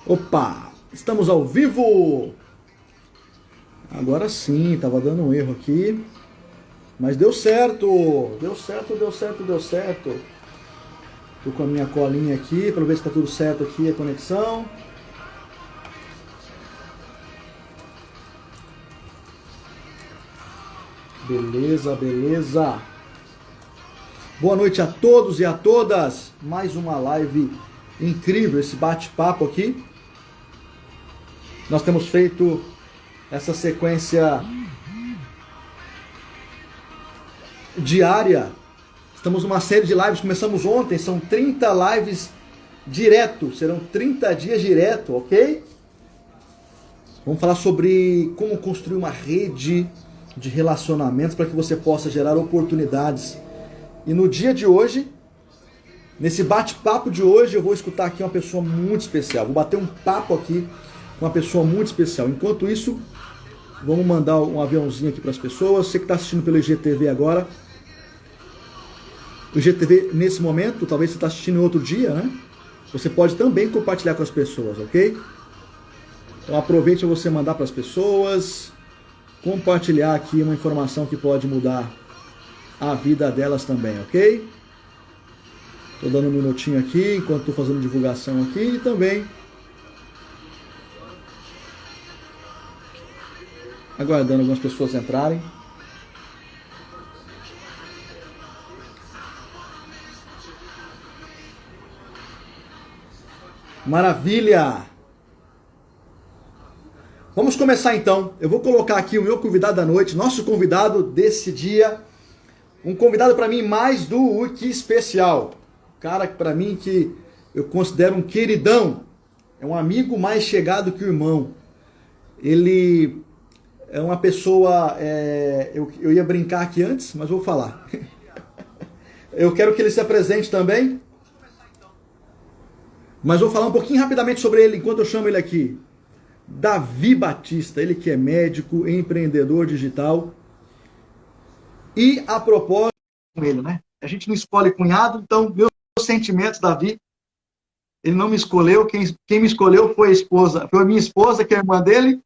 Opa, estamos ao vivo! Agora sim, tava dando um erro aqui, mas deu certo! Deu certo, deu certo, deu certo. Tô com a minha colinha aqui para ver se tá tudo certo aqui a conexão. Beleza, beleza. Boa noite a todos e a todas. Mais uma live incrível, esse bate-papo aqui. Nós temos feito essa sequência diária. Estamos numa série de lives, começamos ontem, são 30 lives direto, serão 30 dias direto, ok? Vamos falar sobre como construir uma rede de relacionamentos para que você possa gerar oportunidades. E no dia de hoje, nesse bate-papo de hoje, eu vou escutar aqui uma pessoa muito especial. Vou bater um papo aqui com uma pessoa muito especial. Enquanto isso, vamos mandar um aviãozinho aqui para as pessoas. Você que está assistindo pelo IGTV agora, o IGTV nesse momento, talvez você está assistindo em outro dia, né? Você pode também compartilhar com as pessoas, ok? Então aproveite você mandar para as pessoas, compartilhar aqui uma informação que pode mudar a vida delas também, ok? Estou dando um minutinho aqui enquanto estou fazendo divulgação aqui e também aguardando algumas pessoas entrarem. Maravilha! Vamos começar então. Eu vou colocar aqui o meu convidado da noite, nosso convidado desse dia. Um convidado para mim mais do que especial. Cara para mim que eu considero um queridão. É um amigo mais chegado que o irmão. Ele é uma pessoa... eu ia brincar aqui antes, mas vou falar. Eu quero que ele se apresente também. Mas vou falar um pouquinho rapidamente sobre ele enquanto eu chamo ele aqui. Davi Batista, ele que é médico, empreendedor digital. E a propósito com ele, né? A gente não escolhe cunhado, então meus sentimentos, Davi, ele não me escolheu, quem me escolheu foi a esposa, foi a minha esposa, que é a irmã dele.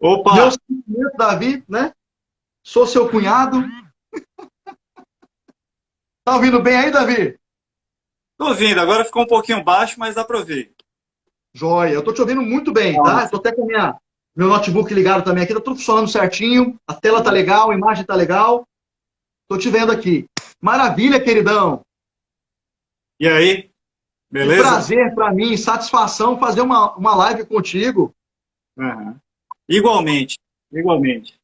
Meus Opa, sentimentos, Davi, né? Sou seu cunhado. Tá ouvindo bem aí, Davi? tô ouvindo. Agora ficou um pouquinho baixo, mas dá pra ouvir. Joia, eu tô te ouvindo muito bem, tá? Eu tô Nossa. até com meu notebook ligado também aqui, tá tudo funcionando certinho, a tela tá legal, a imagem tá legal. Tô te vendo aqui. Maravilha, queridão. E aí, Que beleza? prazer para mim, satisfação fazer uma live contigo. Aham. Igualmente, igualmente.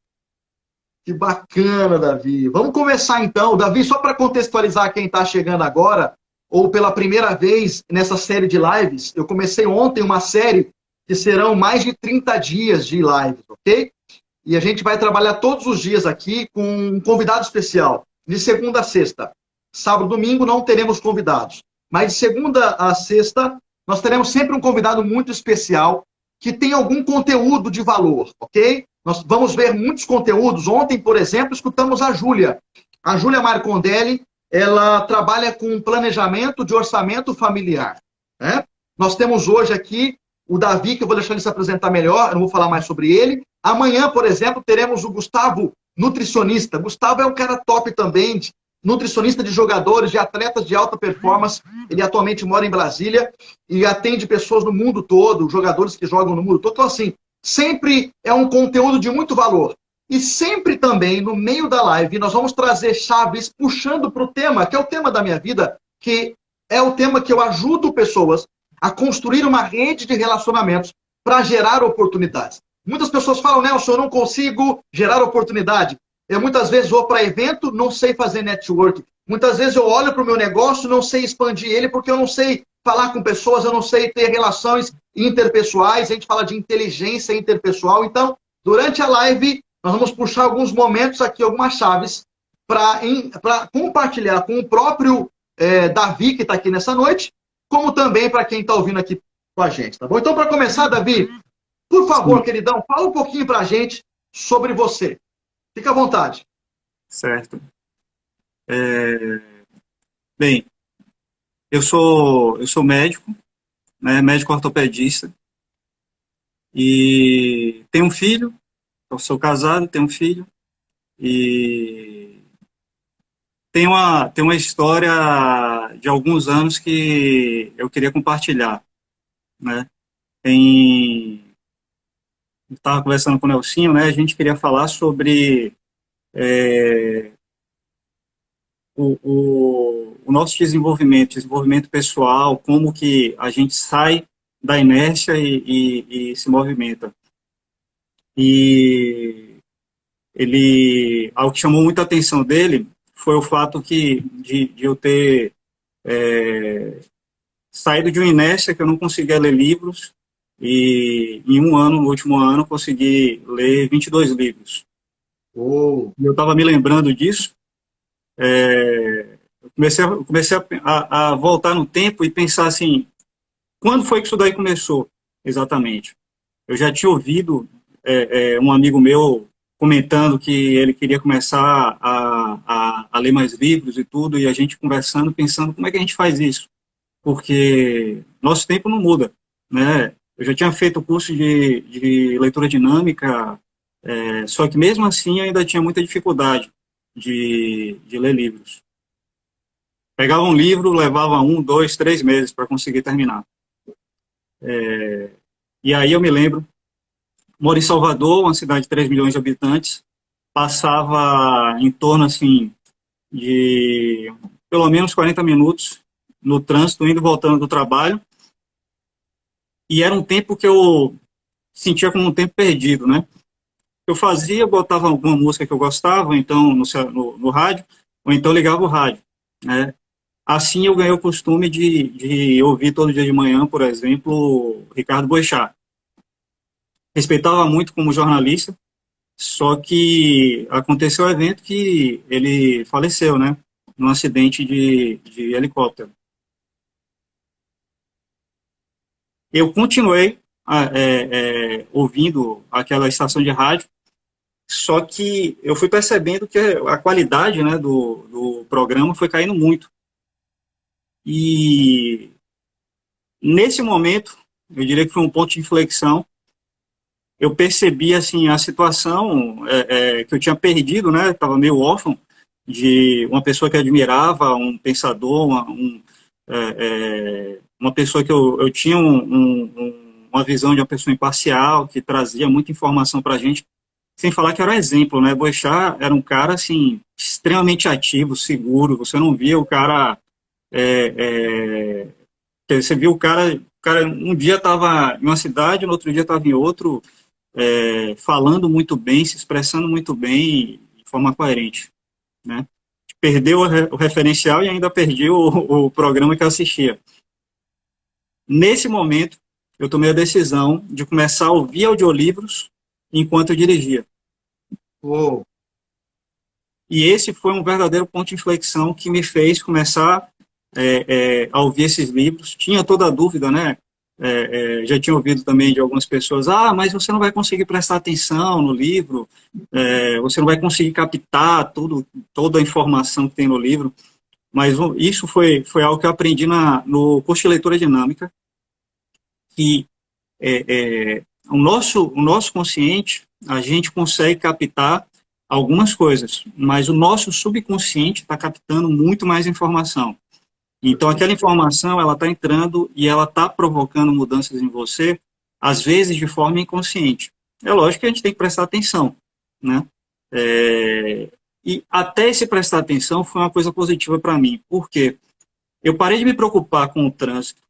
Que bacana, Davi. Vamos começar então. Davi, só para contextualizar quem está chegando agora, ou pela primeira vez nessa série de lives, eu comecei ontem uma série que serão mais de 30 dias de lives, ok? E a gente vai trabalhar todos os dias aqui com um convidado especial, de segunda a sexta. Sábado e domingo não teremos convidados, mas de segunda a sexta nós teremos sempre um convidado muito especial que tem algum conteúdo de valor, ok? Nós vamos ver muitos conteúdos. Ontem, por exemplo, escutamos a Júlia. A Júlia Marcondelli, ela trabalha com planejamento de orçamento familiar, né? Nós temos hoje aqui o Davi, que eu vou deixar ele se apresentar melhor, eu não vou falar mais sobre ele. Amanhã, por exemplo, teremos o Gustavo, nutricionista. Gustavo é um cara top também, nutricionista de jogadores, de atletas de alta performance. Ele atualmente mora em Brasília e atende pessoas no mundo todo, jogadores que jogam no mundo todo. Então, assim, sempre é um conteúdo de muito valor. E sempre também, no meio da live, nós vamos trazer chaves puxando para o tema, que é o tema da minha vida, que é o tema que eu ajudo pessoas a construir uma rede de relacionamentos para gerar oportunidades. Muitas pessoas falam, Nelson, eu não consigo gerar oportunidade. Eu muitas vezes vou para evento, não sei fazer network. Muitas vezes eu olho para o meu negócio, não sei expandir ele, porque eu não sei falar com pessoas, eu não sei ter relações interpessoais. A gente fala de inteligência interpessoal. Então, durante a live, nós vamos puxar alguns momentos aqui, algumas chaves, para compartilhar com o próprio Davi, que está aqui nessa noite, como também para quem está ouvindo aqui com a gente, tá bom? Então, para começar, Davi, por Sim, favor, queridão, fala um pouquinho para a gente sobre você. Fica à vontade. certo. Bem, eu sou médico, né, médico ortopedista, e tenho um filho, eu sou casado, tenho um filho, e tem uma história de alguns anos que eu queria compartilhar, né? Tem, eu estava conversando com o Nelsinho, né? A gente queria falar sobre o nosso desenvolvimento pessoal, como que a gente sai da inércia e se movimenta. E algo que chamou muita atenção dele foi o fato de eu ter saído de uma inércia que eu não conseguia ler livros, e em um ano, no último ano, consegui ler 22 livros. Oh, E eu estava me lembrando disso, eu comecei a voltar no tempo e pensar assim, quando foi que isso daí começou, exatamente? Eu já tinha ouvido um amigo meu comentando que ele queria começar a ler mais livros e tudo, e a gente conversando, pensando como é que a gente faz isso, porque nosso tempo não muda, né? Eu já tinha feito o curso de leitura dinâmica, só que mesmo assim eu ainda tinha muita dificuldade de ler livros. Pegava um livro, levava 1, 2, 3 meses para conseguir terminar. E aí eu me lembro, moro em Salvador, uma cidade de 3 milhões de habitantes, passava em torno assim de pelo menos 40 minutos no trânsito, indo e voltando do trabalho, e era um tempo que eu sentia como um tempo perdido, né? Eu fazia, botava alguma música que eu gostava, então no rádio, ou então ligava o rádio, né? Assim eu ganhei o costume de ouvir todo dia de manhã, por exemplo, Ricardo Boechat. Respeitava muito como jornalista, só que aconteceu o evento que ele faleceu, né? Num acidente de helicóptero. Eu continuei ouvindo aquela estação de rádio, só que eu fui percebendo que a qualidade, né, do programa foi caindo muito. E nesse momento, eu diria que foi um ponto de inflexão. Eu percebi assim a situação que eu tinha perdido, né? Estava meio órfão de uma pessoa que eu admirava, um pensador, uma pessoa que eu tinha uma visão de uma pessoa imparcial, que trazia muita informação para a gente, sem falar que era um exemplo, né? Boechat era um cara assim extremamente ativo, seguro. Você não via o cara você viu o cara um dia estava em uma cidade, no outro dia estava em outro, falando muito bem, se expressando muito bem, de forma coerente, né? Perdeu o referencial e ainda perdi o programa que eu assistia. Nesse momento, eu tomei a decisão de começar a ouvir audiolivros enquanto eu dirigia. oh. E esse foi um verdadeiro ponto de inflexão que me fez começar a ouvir esses livros. Tinha toda a dúvida, né? Já tinha ouvido também de algumas pessoas, mas você não vai conseguir prestar atenção no livro, você não vai conseguir captar toda a informação que tem no livro. Mas isso foi algo que eu aprendi no curso de leitura dinâmica, que o nosso consciente, a gente consegue captar algumas coisas, mas o nosso subconsciente está captando muito mais informação. Então, aquela informação, ela está entrando e ela está provocando mudanças em você, às vezes de forma inconsciente. É lógico que a gente tem que prestar atenção, né? E até esse prestar atenção foi uma coisa positiva para mim. Por quê? Eu parei de me preocupar com o trânsito,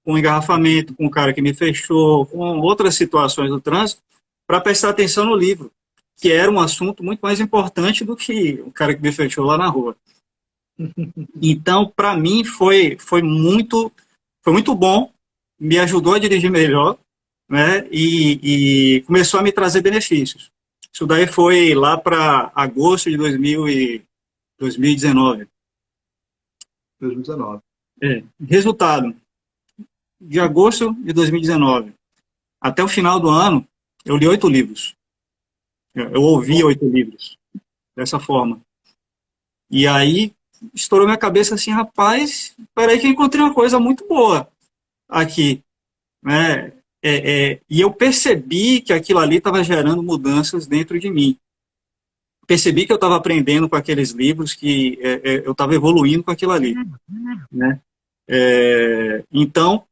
com o engarrafamento, com o cara que me fechou, com outras situações do trânsito, para prestar atenção no livro, que era um assunto muito mais importante do que o cara que me fechou lá na rua. Então, para mim, foi muito bom, me ajudou a dirigir melhor, né? E começou a me trazer benefícios. Isso daí foi lá para agosto de 2019. 2019. Resultado, de agosto de 2019 até o final do ano, eu li 8 livros. Eu ouvi 8 livros, dessa forma. E aí, estourou minha cabeça assim, rapaz, peraí que eu encontrei uma coisa muito boa aqui. né? E eu percebi que aquilo ali estava gerando mudanças dentro de mim. Percebi que eu estava aprendendo com aqueles livros, que eu estava evoluindo com aquilo ali, né? Então,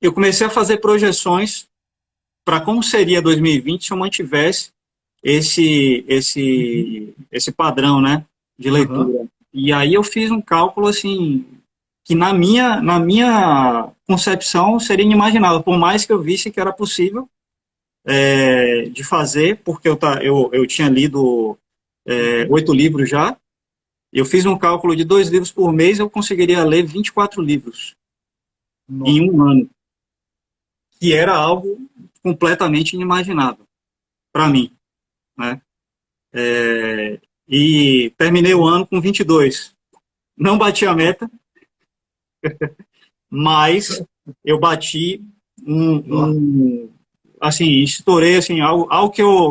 eu comecei a fazer projeções para como seria 2020 se eu mantivesse esse padrão, né, de leitura. Uhum. E aí eu fiz um cálculo assim que na minha concepção seria inimaginável, por mais que eu visse que era possível de fazer, porque eu tinha lido 8 livros já. Eu fiz um cálculo de 2 livros por mês, eu conseguiria ler 24 livros em Nossa. um ano, que era algo completamente inimaginável para mim, né? E terminei o ano com 22. Não bati a meta, mas eu bati Nossa. assim, estourei assim, algo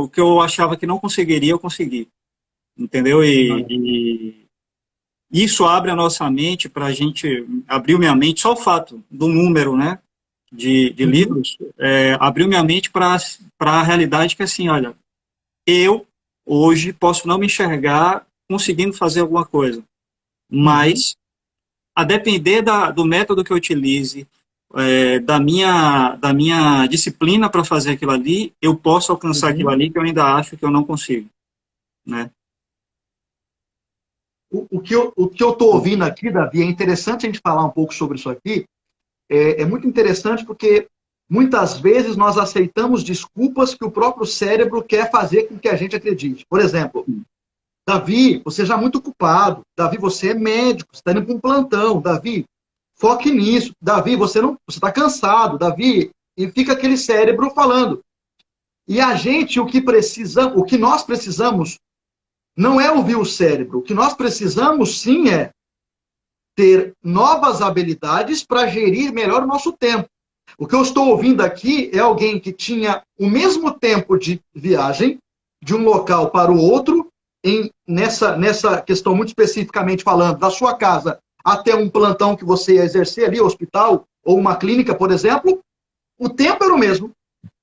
que eu achava que não conseguiria, eu consegui, entendeu? E isso abre a nossa mente para a gente, abriu minha mente, só o fato do número, né, de Uhum. livros, abriu minha mente para a realidade que, assim, olha, eu hoje posso não me enxergar conseguindo fazer alguma coisa, Uhum. mas a depender do método que eu utilize, da minha disciplina para fazer aquilo ali, eu posso alcançar aquilo Uhum. ali que eu ainda acho que eu não consigo, né? O que eu estou ouvindo aqui, Davi, é interessante a gente falar um pouco sobre isso aqui. É muito interessante porque muitas vezes nós aceitamos desculpas que o próprio cérebro quer fazer com que a gente acredite. Por exemplo, Davi, você já é muito ocupado. Davi, você é médico, você está indo para um plantão. Davi, foque nisso. Davi, você está cansado. Davi, e fica aquele cérebro falando. E a gente, o que nós precisamos não é ouvir o cérebro. O que nós precisamos, sim, é ter novas habilidades para gerir melhor o nosso tempo. O que eu estou ouvindo aqui é alguém que tinha o mesmo tempo de viagem de um local para o outro, nessa questão muito especificamente falando, da sua casa até um plantão que você ia exercer ali, hospital ou uma clínica, por exemplo, o tempo era o mesmo,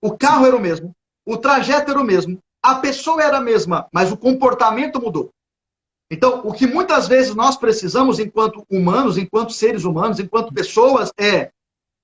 o carro era o mesmo, o trajeto era o mesmo, a pessoa era a mesma, mas o comportamento mudou. Então, o que muitas vezes nós precisamos, enquanto humanos, enquanto seres humanos, enquanto pessoas, é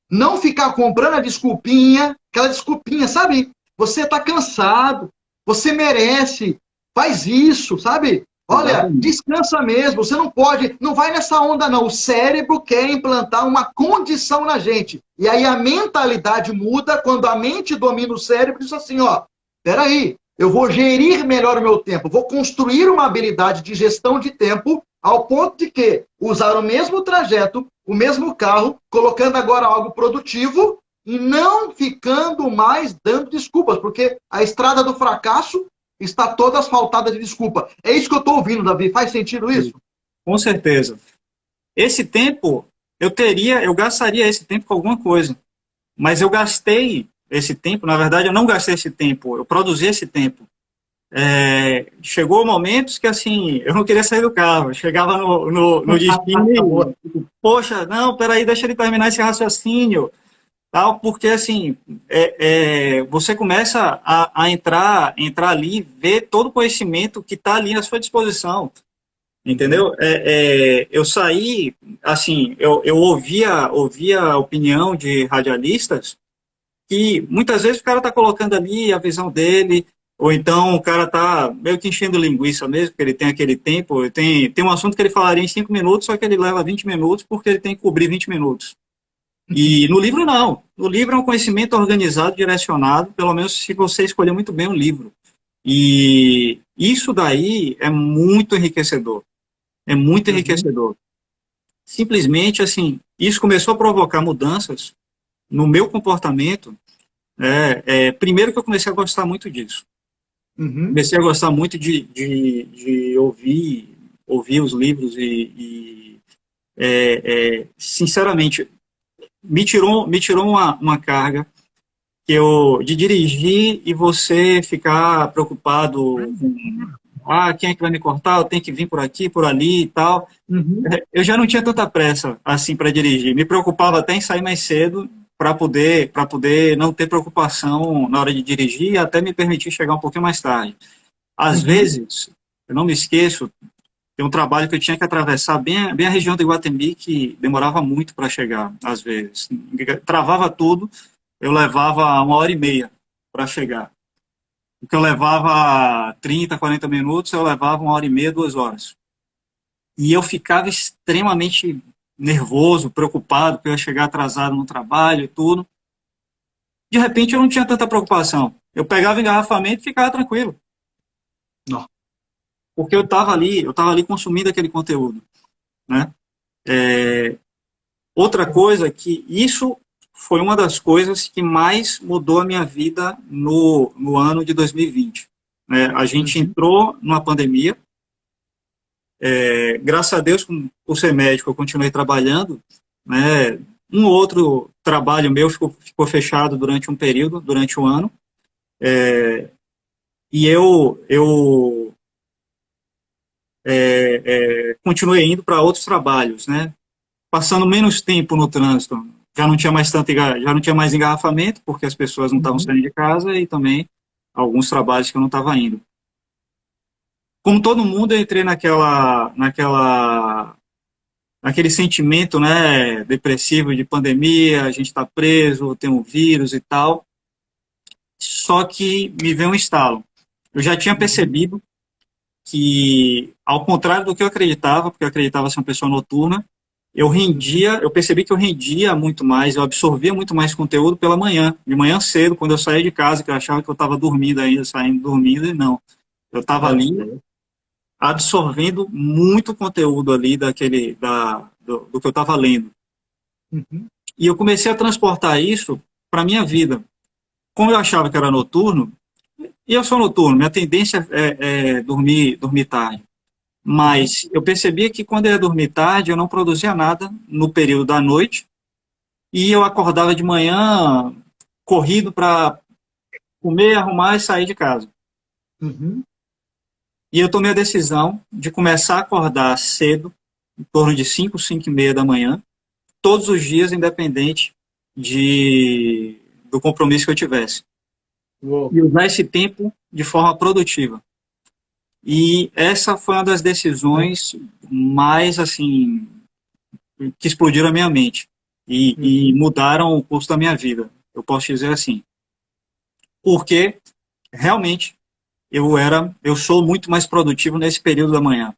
não ficar comprando a desculpinha, aquela desculpinha, sabe? Você está cansado, você merece, faz isso, sabe? Olha, Exatamente. descansa mesmo, você não pode, não vai nessa onda não. O cérebro quer implantar uma condição na gente. E aí a mentalidade muda quando a mente domina o cérebro e diz assim, ó, peraí, eu vou gerir melhor o meu tempo, vou construir uma habilidade de gestão de tempo ao ponto de que usar o mesmo trajeto, o mesmo carro, colocando agora algo produtivo e não ficando mais dando desculpas, porque a estrada do fracasso está toda asfaltada de desculpa. É isso que eu estou ouvindo, Davi. Faz sentido isso? Com certeza. Esse tempo, eu gastaria esse tempo com alguma coisa, mas eu gastei esse tempo, na verdade, eu não gastei esse tempo, eu produzi esse tempo. Chegou momentos que, assim, eu não queria sair do carro, eu chegava no destino Boa. e, poxa, não, peraí, deixa ele terminar esse raciocínio, tal, porque, assim, você começa a entrar ali, ver todo o conhecimento que está ali à sua disposição. Uhum. Entendeu? Eu saí, assim, eu ouvia a opinião de radialistas que muitas vezes o cara está colocando ali a visão dele, ou então o cara está meio que enchendo linguiça mesmo, porque ele tem aquele tempo, tem um assunto que ele falaria em 5 minutos, só que ele leva 20 minutos porque ele tem que cobrir 20 minutos. E no livro não. No livro é um conhecimento organizado, direcionado, pelo menos se você escolher muito bem o livro. E isso daí é muito enriquecedor. É muito Uhum. enriquecedor. Simplesmente, assim, isso começou a provocar mudanças no meu comportamento. Primeiro que eu comecei a gostar muito disso. Uhum. Comecei a gostar muito de ouvir os livros sinceramente, me tirou uma carga de dirigir e você ficar preocupado com quem é que vai me cortar, eu tenho que vir por aqui, por ali e tal. Uhum. Eu já não tinha tanta pressa assim para dirigir. Me preocupava até em sair mais cedo para poder não ter preocupação na hora de dirigir e até me permitir chegar um pouquinho mais tarde. Às vezes, eu não me esqueço, tem um trabalho que eu tinha que atravessar bem a região do Iguatemi, que demorava muito para chegar, às vezes. Travava tudo, eu levava 1h30 para chegar. O que eu levava 30, 40 minutos, eu levava 1h30, 2 horas. E eu ficava extremamente nervoso, preocupado, porque eu ia chegar atrasado no trabalho e tudo. De repente, eu não tinha tanta preocupação. Eu pegava engarrafamento e ficava tranquilo. Não. Porque eu estava ali consumindo aquele conteúdo, né? Outra coisa que isso foi uma das coisas que mais mudou a minha vida no ano de 2020. Né? A gente entrou numa pandemia, graças a Deus, por ser médico, eu continuei trabalhando, né? Um outro trabalho meu ficou fechado durante um período, durante um ano, e eu continuei indo para outros trabalhos, né? Passando menos tempo no trânsito, já não tinha mais engarrafamento, porque as pessoas não estavam saindo de casa, e também alguns trabalhos que eu não estava indo. Como todo mundo, eu entrei naquele sentimento, né, depressivo de pandemia, a gente está preso, tem um vírus e tal. Só que me veio um estalo. Eu já tinha percebido que, ao contrário do que eu acreditava, porque eu acreditava ser uma pessoa noturna, eu percebi que eu rendia muito mais, eu absorvia muito mais conteúdo pela manhã, de manhã cedo, quando eu saía de casa, que eu achava que eu estava dormindo ainda, saindo dormindo, e não. Eu estava ali absorvendo muito conteúdo ali do que eu estava lendo. E eu comecei a transportar isso para a minha vida. Como eu achava que era noturno, e eu sou noturno, minha tendência é dormir tarde. Mas eu percebia que quando eu ia dormir tarde, eu não produzia nada no período da noite, e eu acordava de manhã corrido para comer, arrumar e sair de casa. E eu tomei a decisão de começar a acordar cedo, em torno de 5, 5h30 da manhã, todos os dias, independente do compromisso que eu tivesse. E usar esse tempo de forma produtiva. E essa foi uma das decisões mais, assim, que explodiram a minha mente e mudaram o curso da minha vida, eu posso dizer assim. Porque, realmente, eu sou muito mais produtivo nesse período da manhã.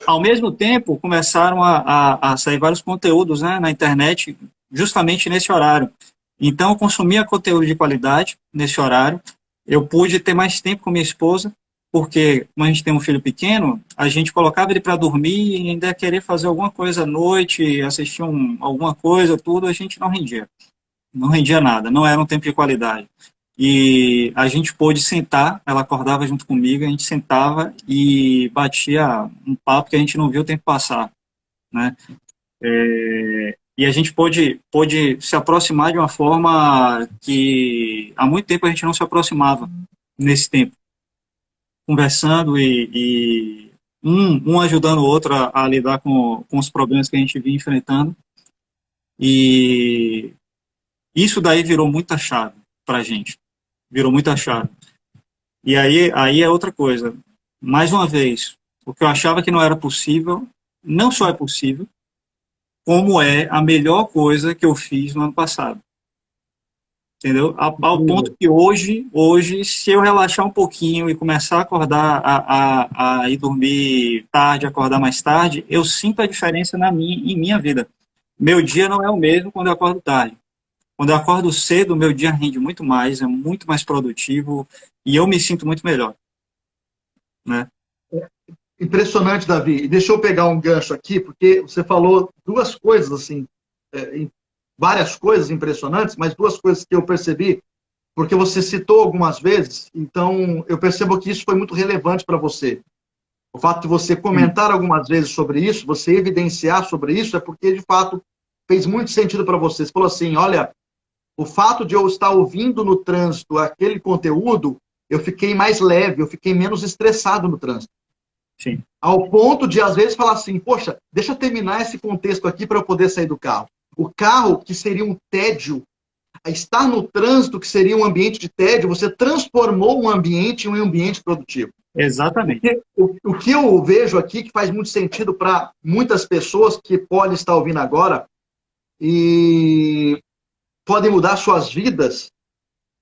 Ao mesmo tempo, começaram a sair vários conteúdos, né, na internet, justamente nesse horário. Então, eu consumia conteúdo de qualidade nesse horário. Eu pude ter mais tempo com minha esposa, porque, como a gente tem um filho pequeno, a gente colocava ele para dormir e ainda querer fazer alguma coisa à noite, assistir alguma coisa, tudo, a gente não rendia. Não rendia nada, não era um tempo de qualidade. E a gente pôde sentar, ela acordava junto comigo, a gente sentava e batia um papo que a gente não viu o tempo passar, né? E a gente pôde se aproximar de uma forma que há muito tempo a gente não se aproximava nesse tempo, conversando e um ajudando o outro a lidar com os problemas que a gente vinha enfrentando. E isso daí virou muita chave para a gente. Virou muita chave. E aí é outra coisa. Mais uma vez, o que eu achava que não era possível, não só é possível, como é a melhor coisa que eu fiz no ano passado. Entendeu? Ao ponto que hoje, se eu relaxar um pouquinho e começar a acordar, a ir dormir tarde, acordar mais tarde, eu sinto a diferença em minha vida. Meu dia não é o mesmo quando eu acordo tarde. Quando eu acordo cedo, meu dia rende muito mais, é muito mais produtivo e eu me sinto muito melhor. Né? Impressionante, Davi. E deixa eu pegar um gancho aqui, porque você falou duas coisas, assim, várias coisas impressionantes, mas duas coisas que eu percebi, porque você citou algumas vezes, então eu percebo que isso foi muito relevante para você. O fato de você comentar algumas vezes sobre isso, você evidenciar sobre isso, é porque, de fato, fez muito sentido para você. Você falou assim, olha, o fato de eu estar ouvindo no trânsito aquele conteúdo, eu fiquei mais leve, eu fiquei menos estressado no trânsito. Sim. Ao ponto de, às vezes, falar assim, poxa, deixa eu terminar esse contexto aqui para eu poder sair do carro. O carro, que seria um tédio, estar no trânsito, que seria um ambiente de tédio, você transformou um ambiente em um ambiente produtivo. Exatamente. O que eu vejo aqui, que faz muito sentido para muitas pessoas que podem estar ouvindo agora e podem mudar suas vidas.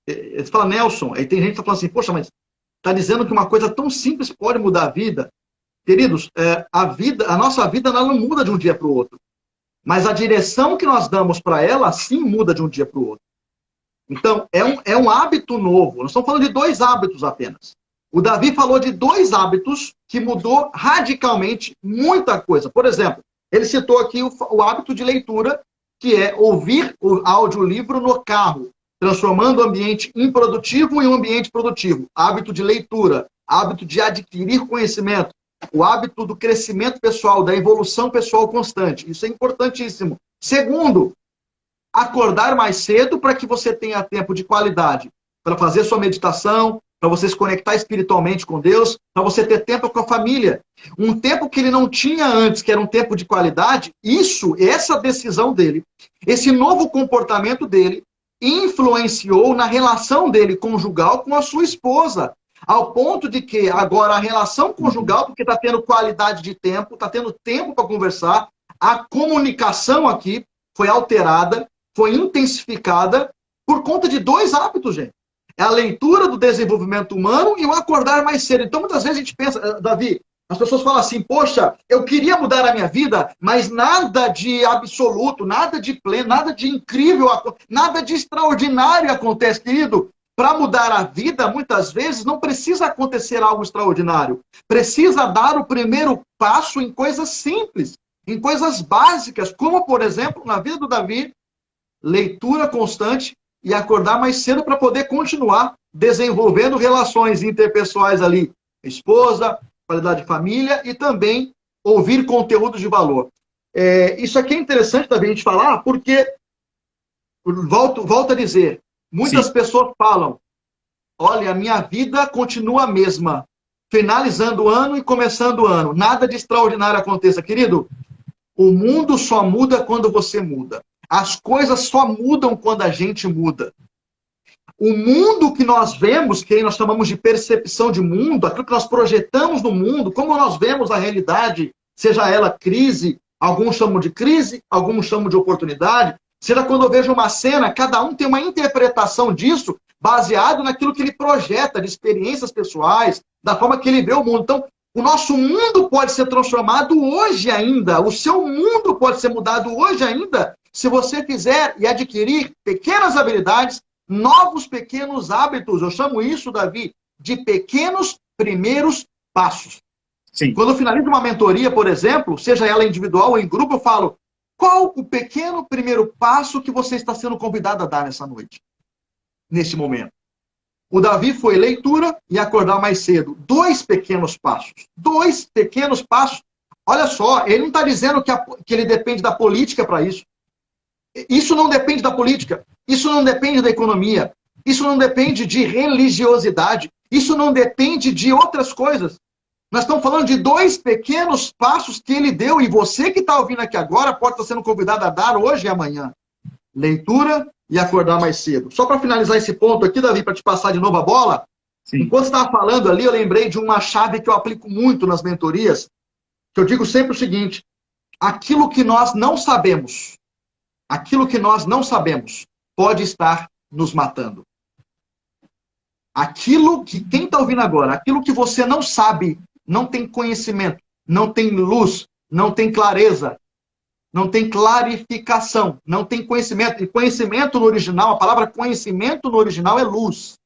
Você fala, Nelson, aí tem gente que está falando assim, poxa, mas está dizendo que uma coisa tão simples pode mudar a vida. Queridos, a nossa vida ela não muda de um dia para o outro. Mas a direção que nós damos para ela, sim, muda de um dia para o outro. Então, é um hábito novo. Nós estamos falando de 2 hábitos apenas. O Davi falou de 2 hábitos que mudou radicalmente muita coisa. Por exemplo, ele citou aqui o hábito de leitura, que é ouvir o audiolivro no carro, transformando o ambiente improdutivo em um ambiente produtivo. Hábito de leitura, hábito de adquirir conhecimento, o hábito do crescimento pessoal, da evolução pessoal constante. Isso é importantíssimo. Segundo, acordar mais cedo para que você tenha tempo de qualidade para fazer sua meditação, para você se conectar espiritualmente com Deus, para você ter tempo com a família. Um tempo que ele não tinha antes, que era um tempo de qualidade, essa decisão dele, esse novo comportamento dele, influenciou na relação dele conjugal com a sua esposa. Ao ponto de que agora a relação conjugal, porque está tendo qualidade de tempo, está tendo tempo para conversar, a comunicação aqui foi alterada, foi intensificada por conta de 2 hábitos, gente. É a leitura do desenvolvimento humano e o acordar mais cedo. Então, muitas vezes a gente pensa, Davi, as pessoas falam assim, poxa, eu queria mudar a minha vida, mas nada de absoluto, nada de pleno, nada de incrível, nada de extraordinário acontece, querido. Para mudar a vida, muitas vezes, não precisa acontecer algo extraordinário. Precisa dar o primeiro passo em coisas simples, em coisas básicas, como, por exemplo, na vida do Davi, leitura constante e acordar mais cedo para poder continuar desenvolvendo relações interpessoais ali. Esposa, qualidade de família e também ouvir conteúdos de valor. Isso aqui é interessante também a gente falar, porque, volto a dizer, muitas pessoas falam, olha, a minha vida continua a mesma, finalizando o ano e começando o ano. Nada de extraordinário aconteça. Querido, o mundo só muda quando você muda. As coisas só mudam quando a gente muda. O mundo que nós vemos, que nós chamamos de percepção de mundo, aquilo que nós projetamos no mundo, como nós vemos a realidade, seja ela crise, alguns chamam de crise, alguns chamam de oportunidade, seja quando eu vejo uma cena, cada um tem uma interpretação disso, baseado naquilo que ele projeta, de experiências pessoais, da forma que ele vê o mundo. Então, o nosso mundo pode ser transformado hoje ainda, o seu mundo pode ser mudado hoje ainda, se você fizer e adquirir pequenas habilidades, novos pequenos hábitos. Eu chamo isso, Davi, de pequenos primeiros passos. Sim. Quando eu finalizo uma mentoria, por exemplo, seja ela individual ou em grupo, eu falo, qual o pequeno primeiro passo que você está sendo convidado a dar nessa noite? Neste momento. O Davi foi leitura e acordar mais cedo. 2 pequenos passos. 2 pequenos passos. Olha só, ele não está dizendo que ele depende da política para isso. Isso não depende da política. Isso não depende da economia. Isso não depende de religiosidade. Isso não depende de outras coisas. Nós estamos falando de 2 pequenos passos que ele deu, e você que está ouvindo aqui agora pode estar sendo convidado a dar hoje e amanhã. Leitura e acordar mais cedo. Só para finalizar esse ponto aqui, Davi, para te passar de novo a bola, Sim. Enquanto você estava falando ali, eu lembrei de uma chave que eu aplico muito nas mentorias, que eu digo sempre o seguinte, aquilo que nós não sabemos, pode estar nos matando. Aquilo que, quem está ouvindo agora, aquilo que você não sabe, não tem conhecimento, não tem luz, não tem clareza, não tem clarificação, não tem conhecimento. E conhecimento no original, a palavra conhecimento no original é luz.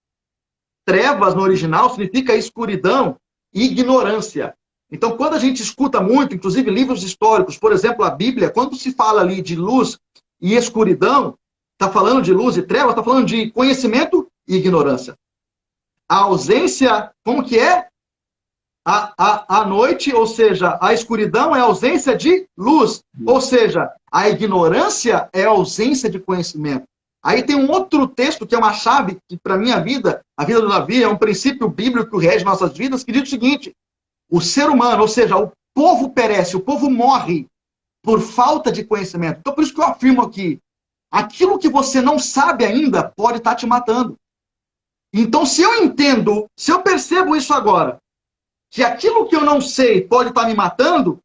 Trevas no original significa escuridão e ignorância. Então, quando a gente escuta muito, inclusive livros históricos, por exemplo, a Bíblia, quando se fala ali de luz e escuridão, está falando de luz e trevas, está falando de conhecimento e ignorância. A ausência, como que é? A noite, ou seja, a escuridão é a ausência de luz. Ou seja, a ignorância é a ausência de conhecimento. Aí tem um outro texto que é uma chave que, para a minha vida, a vida do Davi, é um princípio bíblico que rege nossas vidas, que diz o seguinte, o ser humano, ou seja, o povo perece, o povo morre por falta de conhecimento. Então, por isso que eu afirmo aqui, aquilo que você não sabe ainda pode estar te matando. Então, se eu entendo, se eu percebo isso agora, que aquilo que eu não sei pode estar me matando,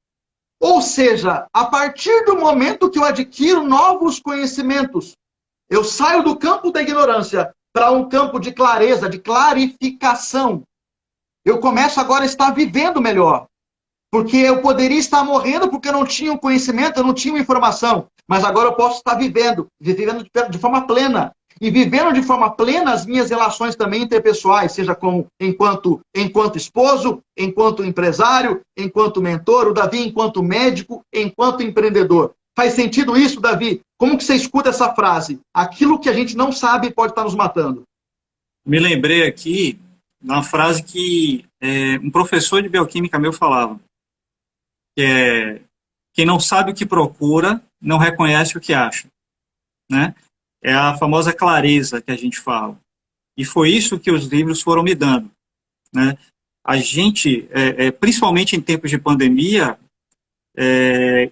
ou seja, a partir do momento que eu adquiro novos conhecimentos, eu saio do campo da ignorância para um campo de clareza, de clarificação. Eu começo agora a estar vivendo melhor. Porque eu poderia estar morrendo porque eu não tinha o conhecimento, eu não tinha informação. Mas agora eu posso estar vivendo de forma plena. E vivendo de forma plena as minhas relações também interpessoais, seja enquanto esposo, enquanto empresário, enquanto mentor, o Davi enquanto médico, enquanto empreendedor. Faz sentido isso, Davi? Como que você escuta essa frase? Aquilo que a gente não sabe pode estar nos matando. Me lembrei aqui de uma frase que um professor de bioquímica meu falava, que é: quem não sabe o que procura, não reconhece o que acha, né? É a famosa clareza que a gente fala. E foi isso que os livros foram me dando, né? A gente, principalmente em tempos de pandemia,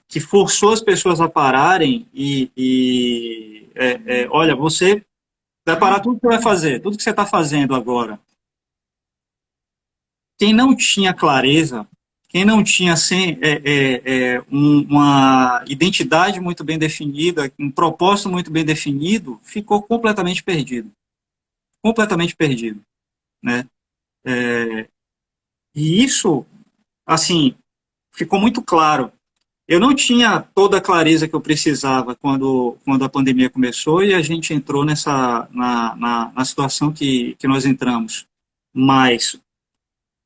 que forçou as pessoas a pararem olha, você vai parar tudo que você vai fazer, tudo que você está fazendo agora. Quem não tinha clareza, quem não tinha uma identidade muito bem definida, um propósito muito bem definido, ficou completamente perdido. Completamente perdido, né? E isso, assim, ficou muito claro. Eu não tinha toda a clareza que eu precisava quando a pandemia começou e a gente entrou na situação que nós entramos. Mas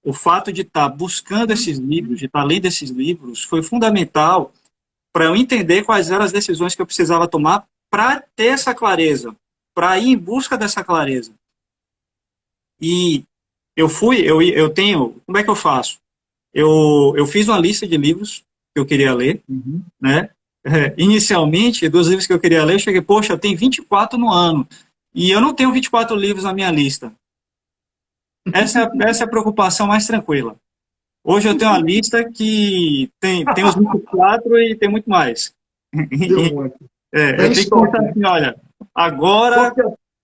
o fato de estar buscando esses livros, de estar lendo esses livros, foi fundamental para eu entender quais eram as decisões que eu precisava tomar para ter essa clareza, para ir em busca dessa clareza. E eu tenho, como é que eu faço? Eu fiz uma lista de livros que eu queria ler, né? Inicialmente, dos livros que eu queria ler, eu cheguei, poxa, eu tenho 24 no ano, e eu não tenho 24 livros na minha lista. Essa é a preocupação mais tranquila. Hoje eu tenho uma lista que tem os 24 e tem muito mais. Eu tenho que pensar assim, olha, agora...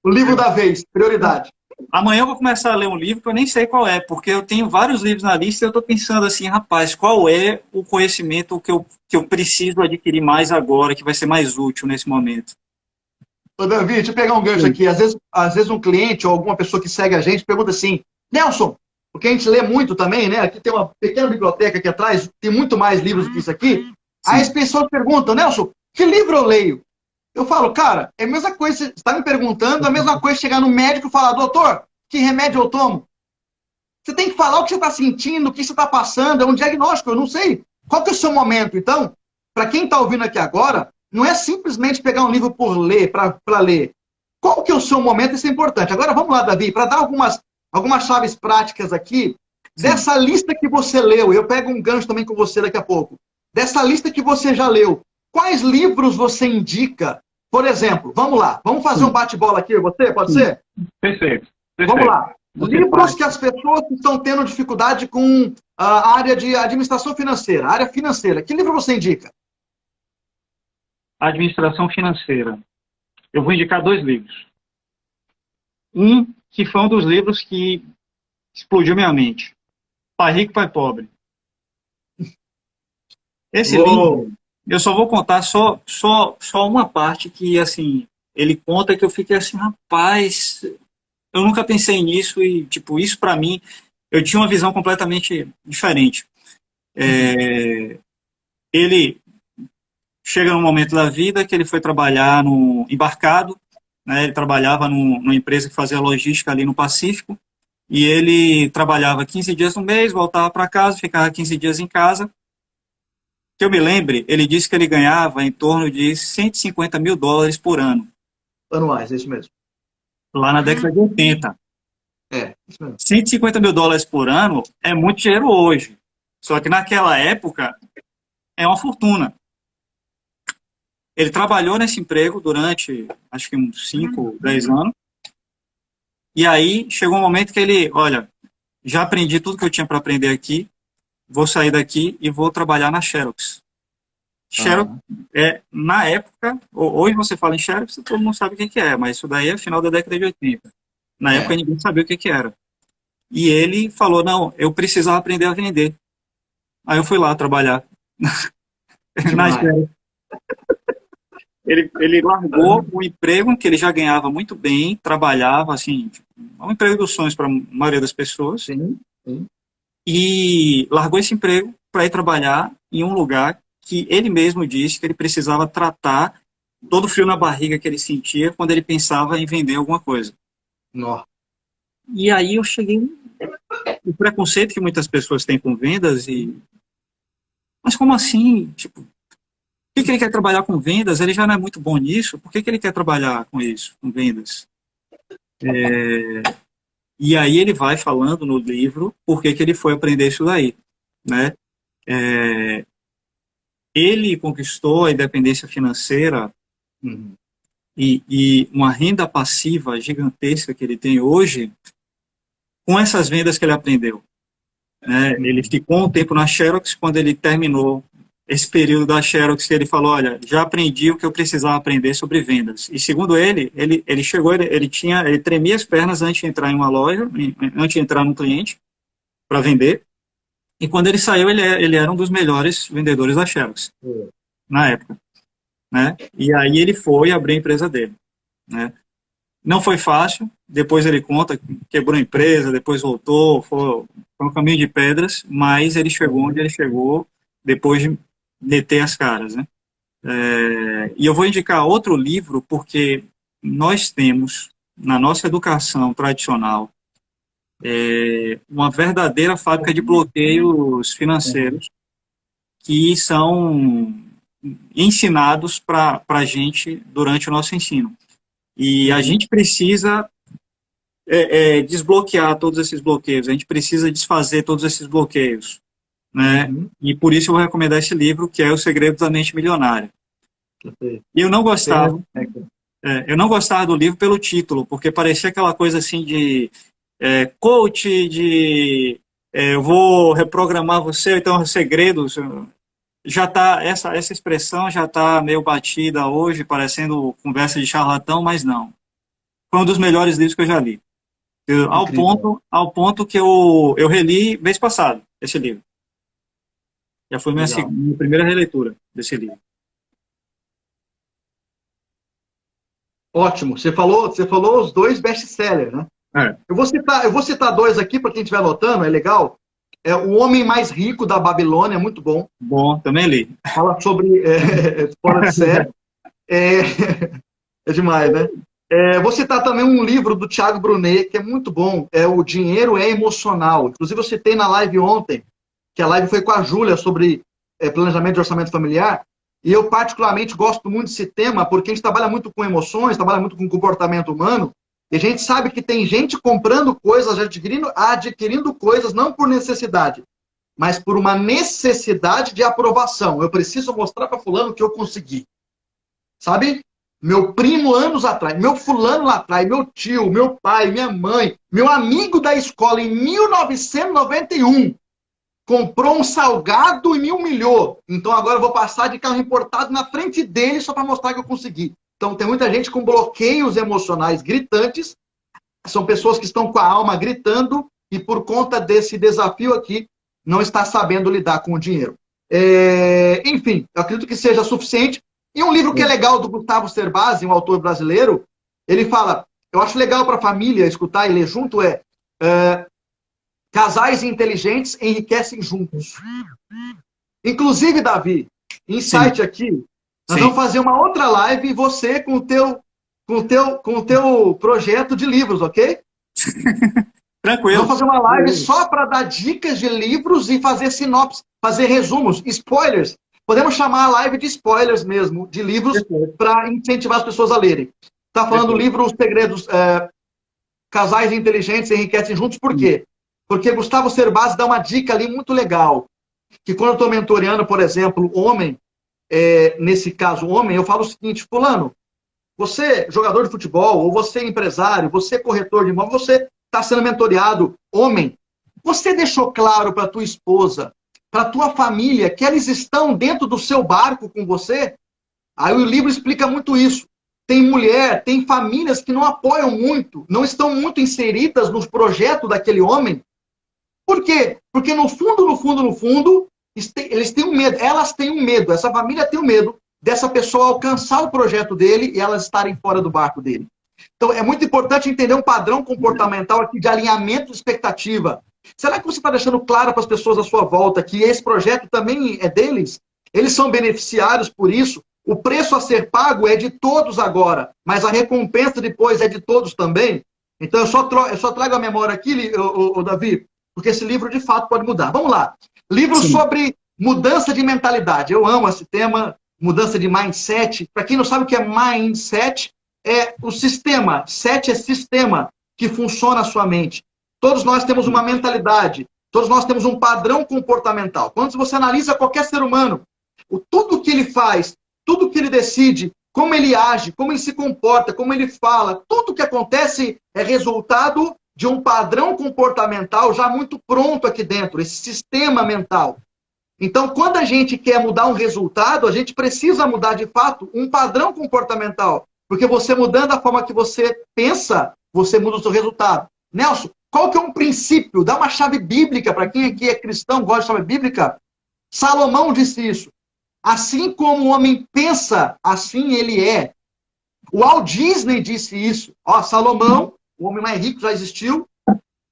O livro da vez, prioridade. Amanhã eu vou começar a ler um livro que eu nem sei qual é, porque eu tenho vários livros na lista e eu estou pensando assim, rapaz, qual é o conhecimento que eu preciso adquirir mais agora, que vai ser mais útil nesse momento? Ô, Davi, deixa eu pegar um gancho aqui. Às vezes um cliente ou alguma pessoa que segue a gente pergunta assim, Nelson, porque a gente lê muito também, né? Aqui tem uma pequena biblioteca aqui atrás, tem muito mais livros do que isso aqui. Sim. Aí as pessoas perguntam, Nelson, que livro eu leio? Eu falo, cara, é a mesma coisa, você está me perguntando, é a mesma coisa chegar no médico e falar, doutor, que remédio eu tomo? Você tem que falar o que você está sentindo, o que você está passando, é um diagnóstico, eu não sei. Qual que é o seu momento? Então, para quem está ouvindo aqui agora, não é simplesmente pegar um livro por ler, para ler. Qual que é o seu momento? Isso é importante. Agora vamos lá, Davi, para dar algumas chaves práticas aqui, dessa lista que você leu, eu pego um gancho também com você daqui a pouco, dessa lista que você já leu, quais livros você indica? Por exemplo, vamos lá, vamos fazer um bate-bola aqui, você? Pode ser? Perfeito. Vamos lá. Livros que as pessoas estão tendo dificuldade com a área de administração financeira, a área financeira. Que livro você indica? Administração financeira. Eu vou indicar 2 livros. Um que foi um dos livros que explodiu minha mente. Pai Rico, Pai Pobre. Esse livro, eu só vou contar só uma parte que, assim, ele conta que eu fiquei assim, rapaz, eu nunca pensei nisso e, tipo, isso para mim, eu tinha uma visão completamente diferente. Ele chega num momento da vida que ele foi trabalhar no embarcado, né, ele trabalhava numa empresa que fazia logística ali no Pacífico, e ele trabalhava 15 dias no mês, voltava para casa, ficava 15 dias em casa. Que eu me lembre, ele disse que ele ganhava em torno de $150 mil por ano. Anuais, é isso mesmo. Lá na década de 80. Isso mesmo. $150 mil por ano é muito dinheiro hoje. Só que naquela época é uma fortuna. Ele trabalhou nesse emprego durante, acho que uns 5, 10 anos. E aí chegou um momento que ele, olha, já aprendi tudo que eu tinha para aprender aqui, vou sair daqui e vou trabalhar na Xerox. Xerox, na época, hoje você fala em Xerox, todo mundo sabe o que é, mas isso daí é final da década de 80. Na época ninguém sabia o que era. E ele falou, não, eu precisava aprender a vender. Aí eu fui lá trabalhar na Xerox. Ele largou o emprego que ele já ganhava muito bem, trabalhava, assim, um emprego dos sonhos para a maioria das pessoas. Sim, sim. E largou esse emprego para ir trabalhar em um lugar que ele mesmo disse que ele precisava tratar todo o frio na barriga que ele sentia quando ele pensava em vender alguma coisa. Nossa. E aí eu cheguei o preconceito que muitas pessoas têm com vendas mas como assim? Tipo, por que ele quer trabalhar com vendas? Ele já não é muito bom nisso. Por que ele quer trabalhar com isso, com vendas? E aí ele vai falando no livro por que ele foi aprender isso daí, né? Ele conquistou a independência financeira e uma renda passiva gigantesca que ele tem hoje com essas vendas que ele aprendeu. Né? Ele ficou um tempo na Xerox. Quando ele terminou esse período da Xerox, ele falou, olha, já aprendi o que eu precisava aprender sobre vendas. E segundo ele chegou, ele tremia as pernas antes de entrar em uma loja, antes de entrar num cliente para vender. E quando ele saiu, ele era um dos melhores vendedores da Xerox, na época. Né? E aí ele foi abrir a empresa dele. Né? Não foi fácil, depois ele conta, quebrou a empresa, depois voltou, foi um caminho de pedras, mas ele chegou onde ele chegou depois de meter as caras. Né? E eu vou indicar outro livro, porque nós temos, na nossa educação tradicional, uma verdadeira fábrica de bloqueios financeiros que são ensinados para a gente durante o nosso ensino. E a gente precisa desbloquear todos esses bloqueios, a gente precisa desfazer todos esses bloqueios. Né? E por isso eu vou recomendar esse livro, que é O Segredo da Mente Milionária. E eu não gostava do livro pelo título, porque parecia aquela coisa assim de coach, de eu vou reprogramar você, então segredos. Já tá, essa expressão já está meio batida hoje, parecendo conversa de charlatão, mas não. Foi um dos melhores livros que eu já li. Ao ponto que eu reli mês passado, esse livro. Já foi minha primeira releitura desse livro. Ótimo. Você falou os dois best-sellers, né? Eu vou citar dois aqui para quem estiver anotando, é legal. O Homem Mais Rico da Babilônia, muito bom. Bom, também li. Fala sobre fora de série. É demais, né? Vou citar também um livro do Thiago Brunet, que é muito bom. O Dinheiro é Emocional. Inclusive, eu citei na live ontem, que a live foi com a Júlia sobre planejamento de orçamento familiar. E eu, particularmente, gosto muito desse tema, porque a gente trabalha muito com emoções, trabalha muito com comportamento humano. E a gente sabe que tem gente comprando coisas, adquirindo coisas, não por necessidade, mas por uma necessidade de aprovação. Eu preciso mostrar para fulano que eu consegui. Sabe? Meu primo anos atrás, meu fulano lá atrás, meu tio, meu pai, minha mãe, meu amigo da escola em 1991 comprou um salgado e me humilhou. Então agora eu vou passar de carro importado na frente dele só para mostrar que eu consegui. Então tem muita gente com bloqueios emocionais gritantes. São pessoas que estão com a alma gritando e por conta desse desafio aqui não está sabendo lidar com o dinheiro. Enfim, eu acredito que seja suficiente. E um livro que é legal do Gustavo Cerbasi, um autor brasileiro, ele fala, eu acho legal para a família escutar e ler junto, Casais inteligentes enriquecem juntos. Inclusive, Davi, insight aqui, nós vamos fazer uma outra live, você com o teu projeto de livros, ok? Tranquilo. Vamos fazer uma live só para dar dicas de livros e fazer sinopse, fazer resumos, spoilers. Podemos chamar a live de spoilers mesmo, de livros, para incentivar as pessoas a lerem. Está falando do livro Os Segredos, Casais Inteligentes Enriquecem Juntos, por quê? Porque Gustavo Cerbasi dá uma dica ali muito legal, que quando eu estou mentoreando, por exemplo, homem, nesse caso homem, eu falo o seguinte, fulano, você jogador de futebol, ou você empresário, você corretor de imóvel, você está sendo mentoreado, homem, você deixou claro para tua esposa, para a tua família, que eles estão dentro do seu barco com você? Aí o livro explica muito isso. Tem mulher, tem famílias que não apoiam muito, não estão muito inseridas nos projetos daquele homem. Por quê? Porque no fundo, no fundo, no fundo, eles têm um medo, elas têm um medo, essa família tem um medo dessa pessoa alcançar o projeto dele e elas estarem fora do barco dele. Então, é muito importante entender um padrão comportamental aqui de alinhamento de expectativa. Será que você está deixando claro para as pessoas à sua volta que esse projeto também é deles? Eles são beneficiários por isso? O preço a ser pago é de todos agora, mas a recompensa depois é de todos também? Então, eu só trago a memória aqui, Davi, porque esse livro, de fato, pode mudar. Vamos lá. Livro Sim. sobre mudança de mentalidade. Eu amo esse tema, mudança de mindset. Para quem não sabe o que é mindset, é o sistema. Set é sistema que funciona a sua mente. Todos nós temos uma mentalidade. Todos nós temos um padrão comportamental. Quando você analisa qualquer ser humano, tudo que ele faz, tudo que ele decide, como ele age, como ele se comporta, como ele fala, tudo que acontece é resultado de um padrão comportamental já muito pronto aqui dentro, esse sistema mental. Então, quando a gente quer mudar um resultado, a gente precisa mudar, de fato, um padrão comportamental. Porque você mudando a forma que você pensa, você muda o seu resultado. Nelson, qual que é um princípio? Dá uma chave bíblica para quem aqui é cristão, gosta de chave bíblica. Salomão disse isso. Assim como o homem pensa, assim ele é. O Walt Disney disse isso. Ó, Salomão, o homem mais rico já existiu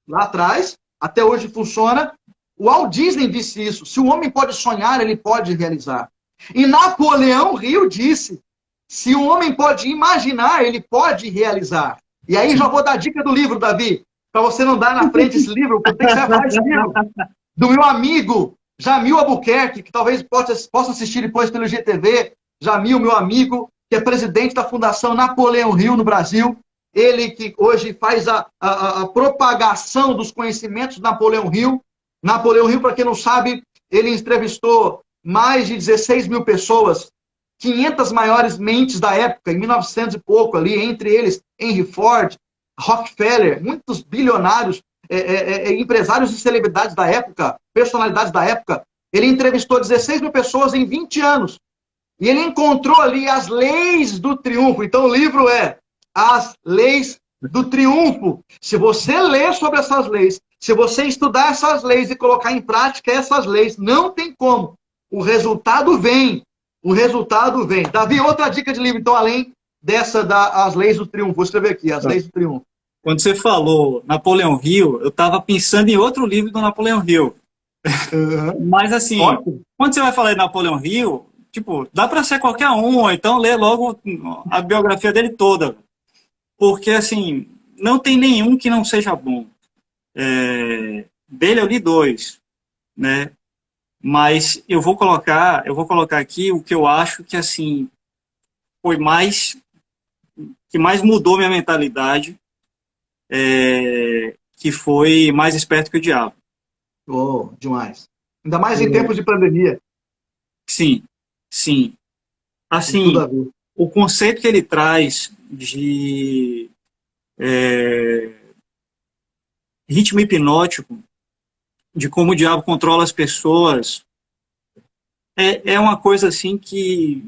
lá atrás, até hoje funciona. O Walt Disney disse isso. Se o homem pode sonhar, ele pode realizar. E Napoleão Hill disse, se o homem pode imaginar, ele pode realizar. E aí já vou dar a dica do livro, Davi, para você não dar na frente esse livro, porque você vai falar esse livro do meu amigo Jamil Albuquerque, que talvez possa assistir depois pelo GTV. Jamil, meu amigo, que é presidente da Fundação Napoleão Hill no Brasil. Ele que hoje faz a propagação dos conhecimentos de Napoleão Hill. Napoleão Hill, para quem não sabe, ele entrevistou mais de 16 mil pessoas, 500 maiores mentes da época, em 1900 e pouco ali, entre eles Henry Ford, Rockefeller, muitos bilionários, empresários e celebridades da época, personalidades da época. Ele entrevistou 16 mil pessoas em 20 anos. E ele encontrou ali as leis do triunfo. Então o livro é As Leis do Triunfo. Se você ler sobre essas leis, se você estudar essas leis e colocar em prática essas leis, não tem como. O resultado vem. O resultado vem. Davi, outra dica de livro, então, além dessa As Leis do Triunfo. Vou escrever aqui, As Leis do Triunfo. Quando você falou Napoleão Hill, eu estava pensando em outro livro do Napoleão Hill. Mas, assim, quando você vai falar de Napoleão Hill, tipo, dá para ser qualquer um, ou então lê logo a biografia dele toda. Porque, assim, não tem nenhum que não seja bom. Dele eu li 2, né? Mas eu vou colocar aqui o que eu acho que, assim, que mais mudou minha mentalidade, que foi Mais Esperto que o Diabo. Oh, demais. Ainda mais em tempos de pandemia. Sim, sim. Assim, o conceito que ele traz de ritmo hipnótico, de como o diabo controla as pessoas, é uma coisa assim que,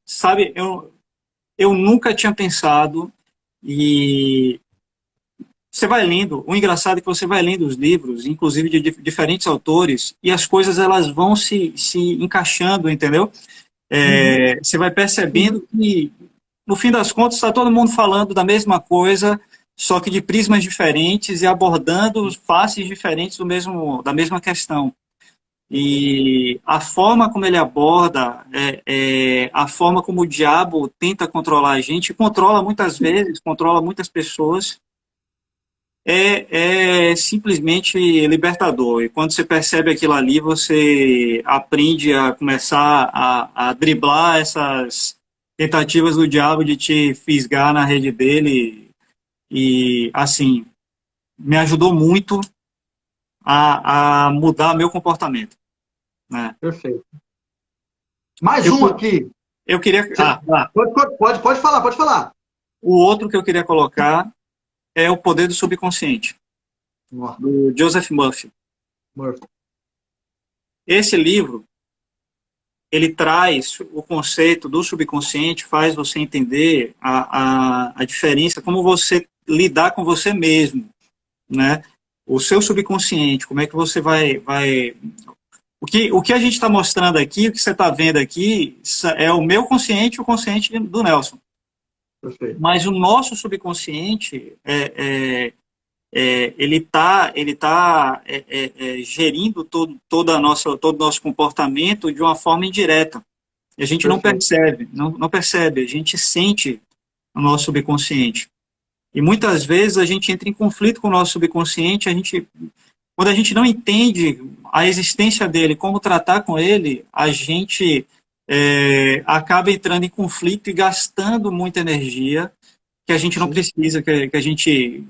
sabe, eu nunca tinha pensado. E você vai lendo, o engraçado é que você vai lendo os livros, inclusive de diferentes autores, e as coisas elas vão se encaixando, entendeu? Você vai percebendo que, no fim das contas, está todo mundo falando da mesma coisa, só que de prismas diferentes e abordando faces diferentes da mesma questão. E a forma como ele aborda, a forma como o diabo tenta controlar a gente, controla muitas vezes, controla muitas pessoas, é simplesmente libertador. E quando você percebe aquilo ali, você aprende a começar a driblar essas tentativas do diabo de te fisgar na rede dele. E, assim, me ajudou muito a mudar meu comportamento. Né? Perfeito. Mais um aqui. Eu queria... Pode falar, pode falar. O outro que eu queria colocar é O Poder do Subconsciente, do Joseph Murphy. esse livro, ele traz o conceito do subconsciente, faz você entender a diferença, como você lidar com você mesmo, né? O seu subconsciente, como é que você vai... O que a gente está mostrando aqui, o que você está vendo aqui, é o meu consciente e o consciente do Nelson. Perfeito. Mas o nosso subconsciente, ele tá gerindo todo o nosso comportamento de uma forma indireta. E a gente não percebe, não percebe, a gente sente o nosso subconsciente. E muitas vezes a gente entra em conflito com o nosso subconsciente, quando a gente não entende a existência dele, como tratar com ele, a gente acaba entrando em conflito e gastando muita energia que a gente não precisa, que a gente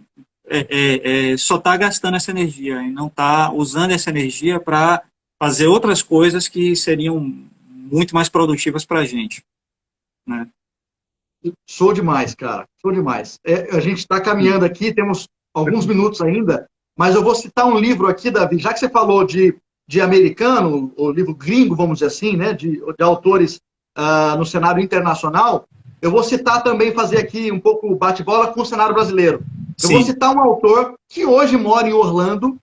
só está gastando essa energia e não está usando essa energia para fazer outras coisas que seriam muito mais produtivas para a gente, né? Show demais, cara. Show demais. A gente está caminhando aqui, temos alguns minutos ainda, mas eu vou citar um livro aqui, Davi, já que você falou de americano, o livro gringo, vamos dizer assim, né, de autores no cenário internacional, eu vou citar também, fazer aqui um pouco bate-bola com o cenário brasileiro. Eu vou citar um autor que hoje mora em Orlando,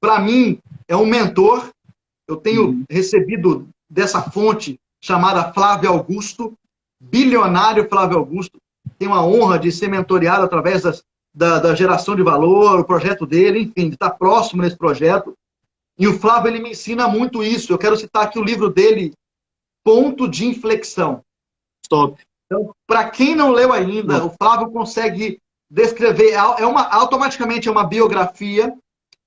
para mim é um mentor, eu tenho recebido dessa fonte chamada Flávio Augusto, bilionário Flávio Augusto, tenho a honra de ser mentoreado através da geração de valor, o projeto dele, enfim, de estar próximo nesse projeto. E o Flávio, ele me ensina muito isso. Eu quero citar aqui o livro dele, Ponto de Inflexão. Top. Então, para quem não leu ainda, o Flávio consegue descrever, automaticamente é uma biografia,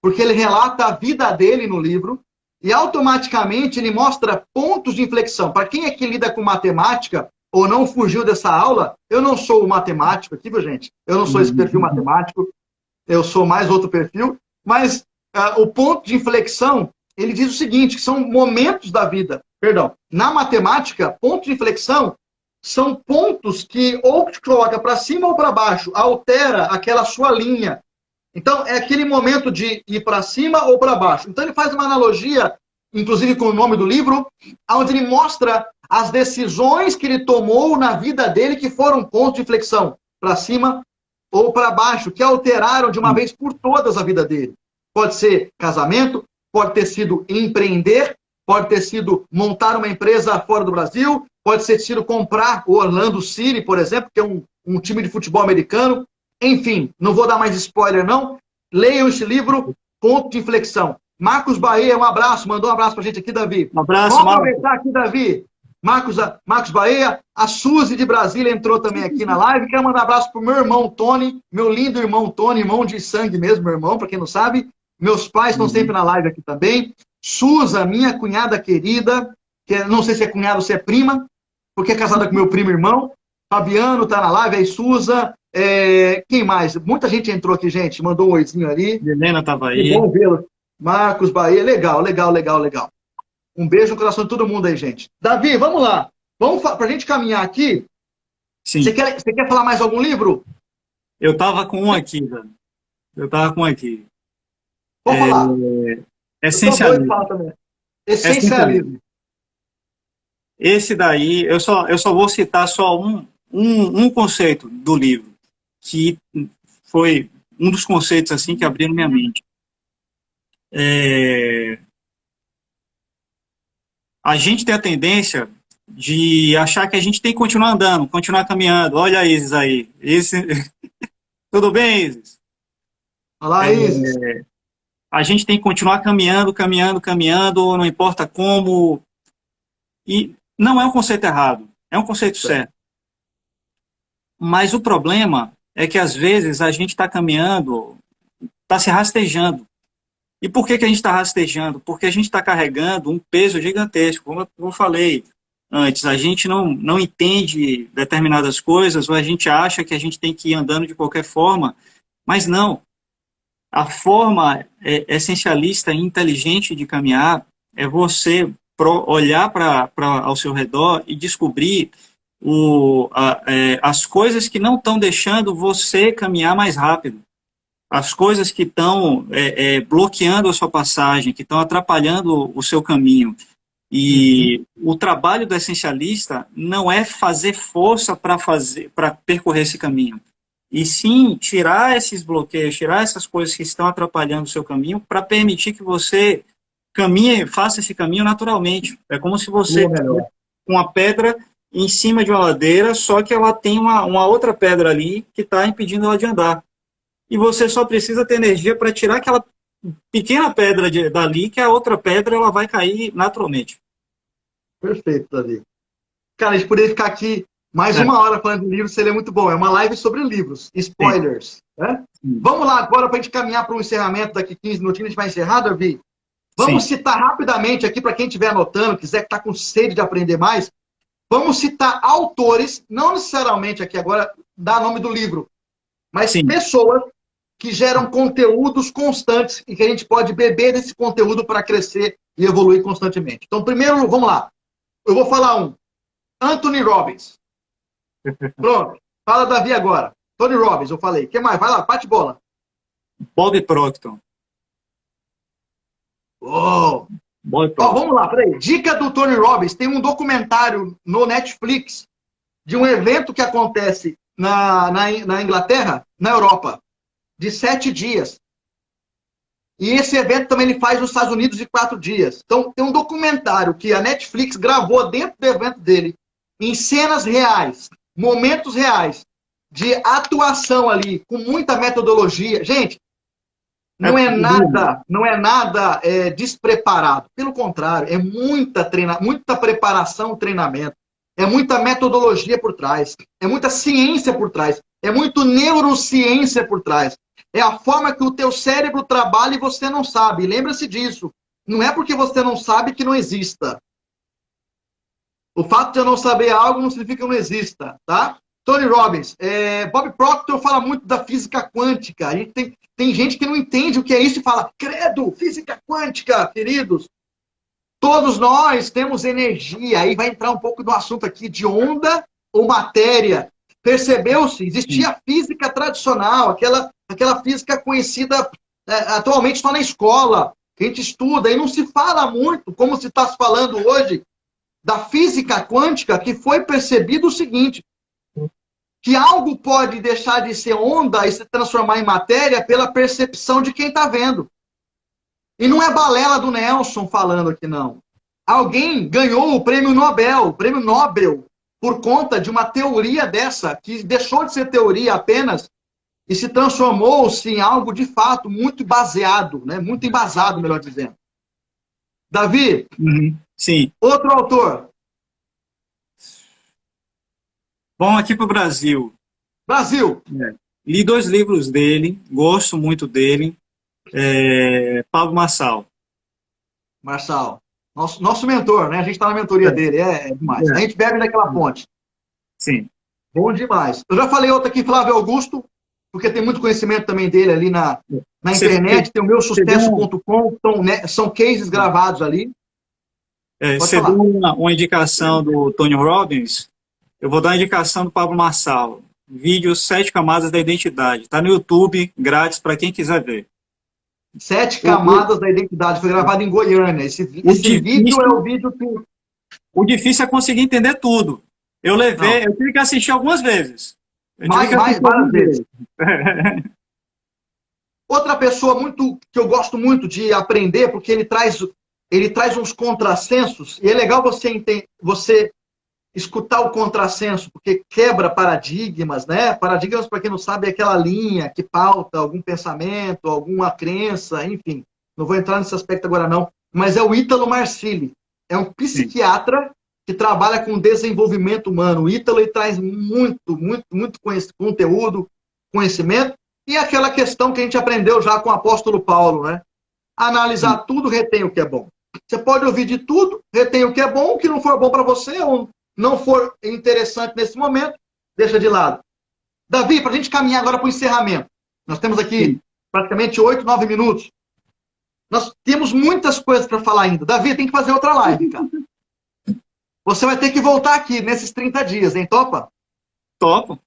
porque ele relata a vida dele no livro, e automaticamente ele mostra pontos de inflexão. Para quem é que lida com matemática, ou não fugiu dessa aula, eu não sou matemático aqui, viu, gente? Eu não sou esse perfil matemático, eu sou mais outro perfil, mas o ponto de inflexão, ele diz o seguinte, que são momentos da vida, na matemática, ponto de inflexão são pontos que ou te coloca para cima ou para baixo, altera aquela sua linha. Então, é aquele momento de ir para cima ou para baixo. Então, ele faz uma analogia, inclusive com o nome do livro, onde ele mostra as decisões que ele tomou na vida dele que foram pontos de inflexão, para cima ou para baixo, que alteraram de uma vez por todas a vida dele. Pode ser casamento, pode ter sido empreender, pode ter sido montar uma empresa fora do Brasil, pode ter sido comprar o Orlando City, por exemplo, que é um time de futebol americano. Enfim, não vou dar mais spoiler, não. Leiam esse livro, Ponto de Inflexão. Marcos Bahia, um abraço, mandou um abraço pra gente aqui, Davi. Um abraço, vamos aproveitar aqui, Davi. Marcos Bahia, a Suzy de Brasília entrou também aqui na live. Quero mandar um abraço pro meu irmão Tony, meu lindo irmão Tony, irmão de sangue mesmo, meu irmão, para quem não sabe. Meus pais estão sempre na live aqui também. Suza, minha cunhada querida, que não sei se é cunhada ou se é prima, porque é casada com meu primo irmão. Fabiano tá na live, aí Suza. Quem mais? Muita gente entrou aqui, gente. Mandou um oizinho ali. Helena estava aí. Bom vê-lo. Marcos Bahia. Legal. Um beijo no coração de todo mundo aí, gente. Davi, vamos lá. Para a gente caminhar aqui. Sim. Você quer falar mais algum livro? Eu estava com um aqui, velho. Vou falar. Essencialismo. Essencialismo. Esse daí, eu só vou citar só um conceito do livro, que foi um dos conceitos assim que abriram minha mente. A gente tem a tendência de achar que a gente tem que continuar andando, continuar caminhando. Olha a Isis aí. Tudo bem, Isis? Olá, Isis. A gente tem que continuar caminhando, não importa como. E não é um conceito errado, é um conceito certo. Mas o problema é que, às vezes, a gente está caminhando, está se rastejando. E por que a gente está rastejando? Porque a gente está carregando um peso gigantesco. Como eu falei antes, a gente não entende determinadas coisas, ou a gente acha que a gente tem que ir andando de qualquer forma, mas não. A forma essencialista e inteligente de caminhar é você olhar ao seu redor e descobrir as coisas que não estão deixando você caminhar mais rápido. as coisas que estão bloqueando a sua passagem, que estão atrapalhando o seu caminho. E o trabalho do essencialista não é fazer força para percorrer esse caminho, e sim tirar esses bloqueios, tirar essas coisas que estão atrapalhando o seu caminho, para permitir que você caminhe, faça esse caminho naturalmente. É como se você com uma pedra em cima de uma ladeira, só que ela tem uma outra pedra ali que está impedindo ela de andar. E você só precisa ter energia para tirar aquela pequena pedra dali, que a outra pedra ela vai cair naturalmente. Perfeito, Davi. Cara, a gente poderia ficar aqui mais uma hora falando de livros, seria muito bom. É uma live sobre livros, spoilers. Né? Vamos lá agora para a gente caminhar para um encerramento daqui 15 minutinhos, a gente vai encerrar, Davi? Vamos citar rapidamente aqui, para quem estiver anotando, quiser que está com sede de aprender mais, vamos citar autores, não necessariamente aqui agora, dar nome do livro, mas pessoas que geram conteúdos constantes e que a gente pode beber desse conteúdo para crescer e evoluir constantemente. Então, primeiro, vamos lá. Eu vou falar um. Anthony Robbins. Pronto. Fala, Davi, agora. Tony Robbins, eu falei. O que mais? Vai lá, bate bola. Bob Proctor. Oh. Vamos lá, peraí. Dica do Tony Robbins. Tem um documentário no Netflix de um evento que acontece na Inglaterra, na Europa, de 7 dias. E esse evento também ele faz nos Estados Unidos de 4 dias. Então, tem um documentário que a Netflix gravou dentro do evento dele, em cenas reais, momentos reais, de atuação ali, com muita metodologia. Gente, não é nada despreparado. Pelo contrário, é muita preparação, treinamento. É muita metodologia por trás. É muita ciência por trás. É muito neurociência por trás. É a forma que o teu cérebro trabalha e você não sabe. Lembra-se disso. Não é porque você não sabe que não exista. O fato de eu não saber algo não significa que não exista, tá? Tony Robbins. Bob Proctor fala muito da física quântica. A gente tem gente que não entende o que é isso e fala, credo, física quântica, queridos. Todos nós temos energia. Aí vai entrar um pouco do assunto aqui de onda ou matéria. Percebeu-se? Existia a física tradicional, aquela física conhecida atualmente só na escola, que a gente estuda, e não se fala muito, como se está se falando hoje, da física quântica, que foi percebido o seguinte, que algo pode deixar de ser onda e se transformar em matéria pela percepção de quem está vendo. E não é balela do Nelson falando aqui, não. Alguém ganhou o prêmio Nobel, por conta de uma teoria dessa, que deixou de ser teoria apenas e se transformou-se em algo de fato muito baseado, né? Muito embasado, melhor dizendo. Davi? Sim. Outro autor? Vamos aqui para o Brasil. Brasil. Li 2 livros dele, gosto muito dele. Pablo Marçal. Marçal. Nosso mentor, né? A gente está na mentoria dele, é demais. A gente bebe naquela fonte. Sim. Bom demais. Eu já falei outro aqui, Flávio Augusto, porque tem muito conhecimento também dele ali na internet, tem o meusucesso.com, são cases gravados ali. Você deu uma indicação do Tony Robbins, eu vou dar a indicação do Pablo Marçal. Vídeo 7 camadas da identidade. Está no YouTube, grátis para quem quiser ver. 7 camadas da identidade. Foi gravado em Goiânia. Esse vídeo é o vídeo que... O difícil é conseguir entender tudo. Eu tive que assistir algumas vezes. Várias vezes. Outra pessoa que eu gosto muito de aprender, porque ele traz uns contrassensos, e é legal você escutar o contrassenso, porque quebra paradigmas, né? Paradigmas, para quem não sabe, é aquela linha que pauta algum pensamento, alguma crença, enfim. Não vou entrar nesse aspecto agora, não. Mas é o Ítalo Marcilli. É um psiquiatra que trabalha com desenvolvimento humano. O Ítalo ele traz muito conteúdo, conhecimento, e aquela questão que a gente aprendeu já com o apóstolo Paulo, né? Analisar tudo, retém o que é bom. Você pode ouvir de tudo, retém o que é bom, o que não for bom para você, ou não for interessante nesse momento, deixa de lado. Davi, para a gente caminhar agora para o encerramento. Nós temos aqui praticamente 8, 9 minutos. Nós temos muitas coisas para falar ainda. Davi, tem que fazer outra live, cara. Você vai ter que voltar aqui nesses 30 dias, hein? Topa? Topo.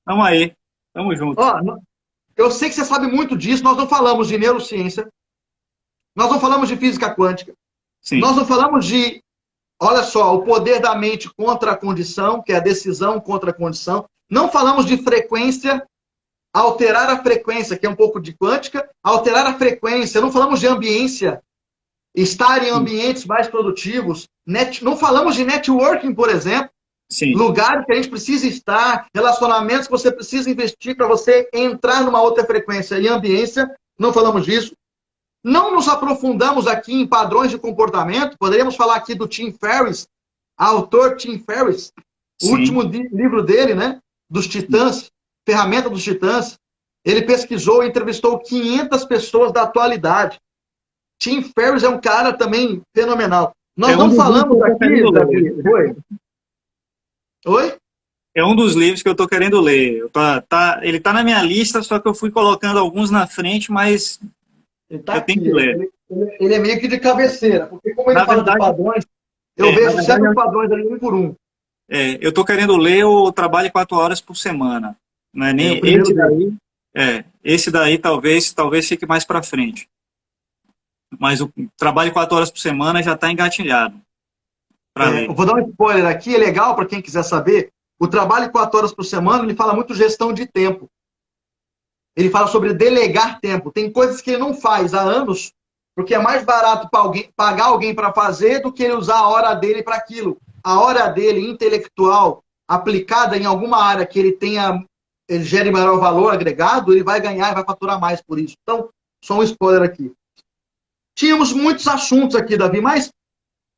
Tamo aí. Tamo junto. Ó, Eu sei que você sabe muito disso, nós não falamos de neurociência, nós não falamos de física quântica, Sim. nós não falamos de, olha só, o poder da mente contra a condição, que é a decisão contra a condição. Não falamos de frequência, alterar a frequência, que é um pouco de quântica, alterar a frequência. Não falamos de ambiência, estar em ambientes mais produtivos. Não falamos de networking, por exemplo. Sim. Lugares que a gente precisa estar, relacionamentos que você precisa investir para você entrar numa outra frequência e ambiência. Não falamos disso. Não nos aprofundamos aqui em padrões de comportamento. Poderíamos falar aqui do Tim Ferriss, autor Tim Ferriss, o último livro dele, né? Dos Titãs, Ferramenta dos Titãs. Ele pesquisou e entrevistou 500 pessoas da atualidade. Tim Ferriss é um cara também fenomenal. Nós não falamos aqui, Davi. Oi? Oi? É um dos livros que eu estou querendo ler. Ele está na minha lista, só que eu fui colocando alguns na frente, mas ele tá aqui, ele é meio que de cabeceira, porque como ele fala de padrões, eu vejo sempre os padrões ali um por um. Eu estou querendo ler o Trabalho 4 Horas por Semana. Não é nem esse daí. Esse daí talvez fique mais para frente. Mas o Trabalho 4 Horas por Semana já está engatilhado. Eu vou dar um spoiler aqui, é legal para quem quiser saber. O Trabalho 4 Horas por Semana, ele fala muito gestão de tempo. Ele fala sobre delegar tempo. Tem coisas que ele não faz há anos, porque é mais barato pagar alguém para fazer do que ele usar a hora dele para aquilo. A hora dele intelectual aplicada em alguma área que ele gere maior valor agregado, ele vai ganhar e vai faturar mais por isso. Então, só um spoiler aqui. Tínhamos muitos assuntos aqui, Davi, mas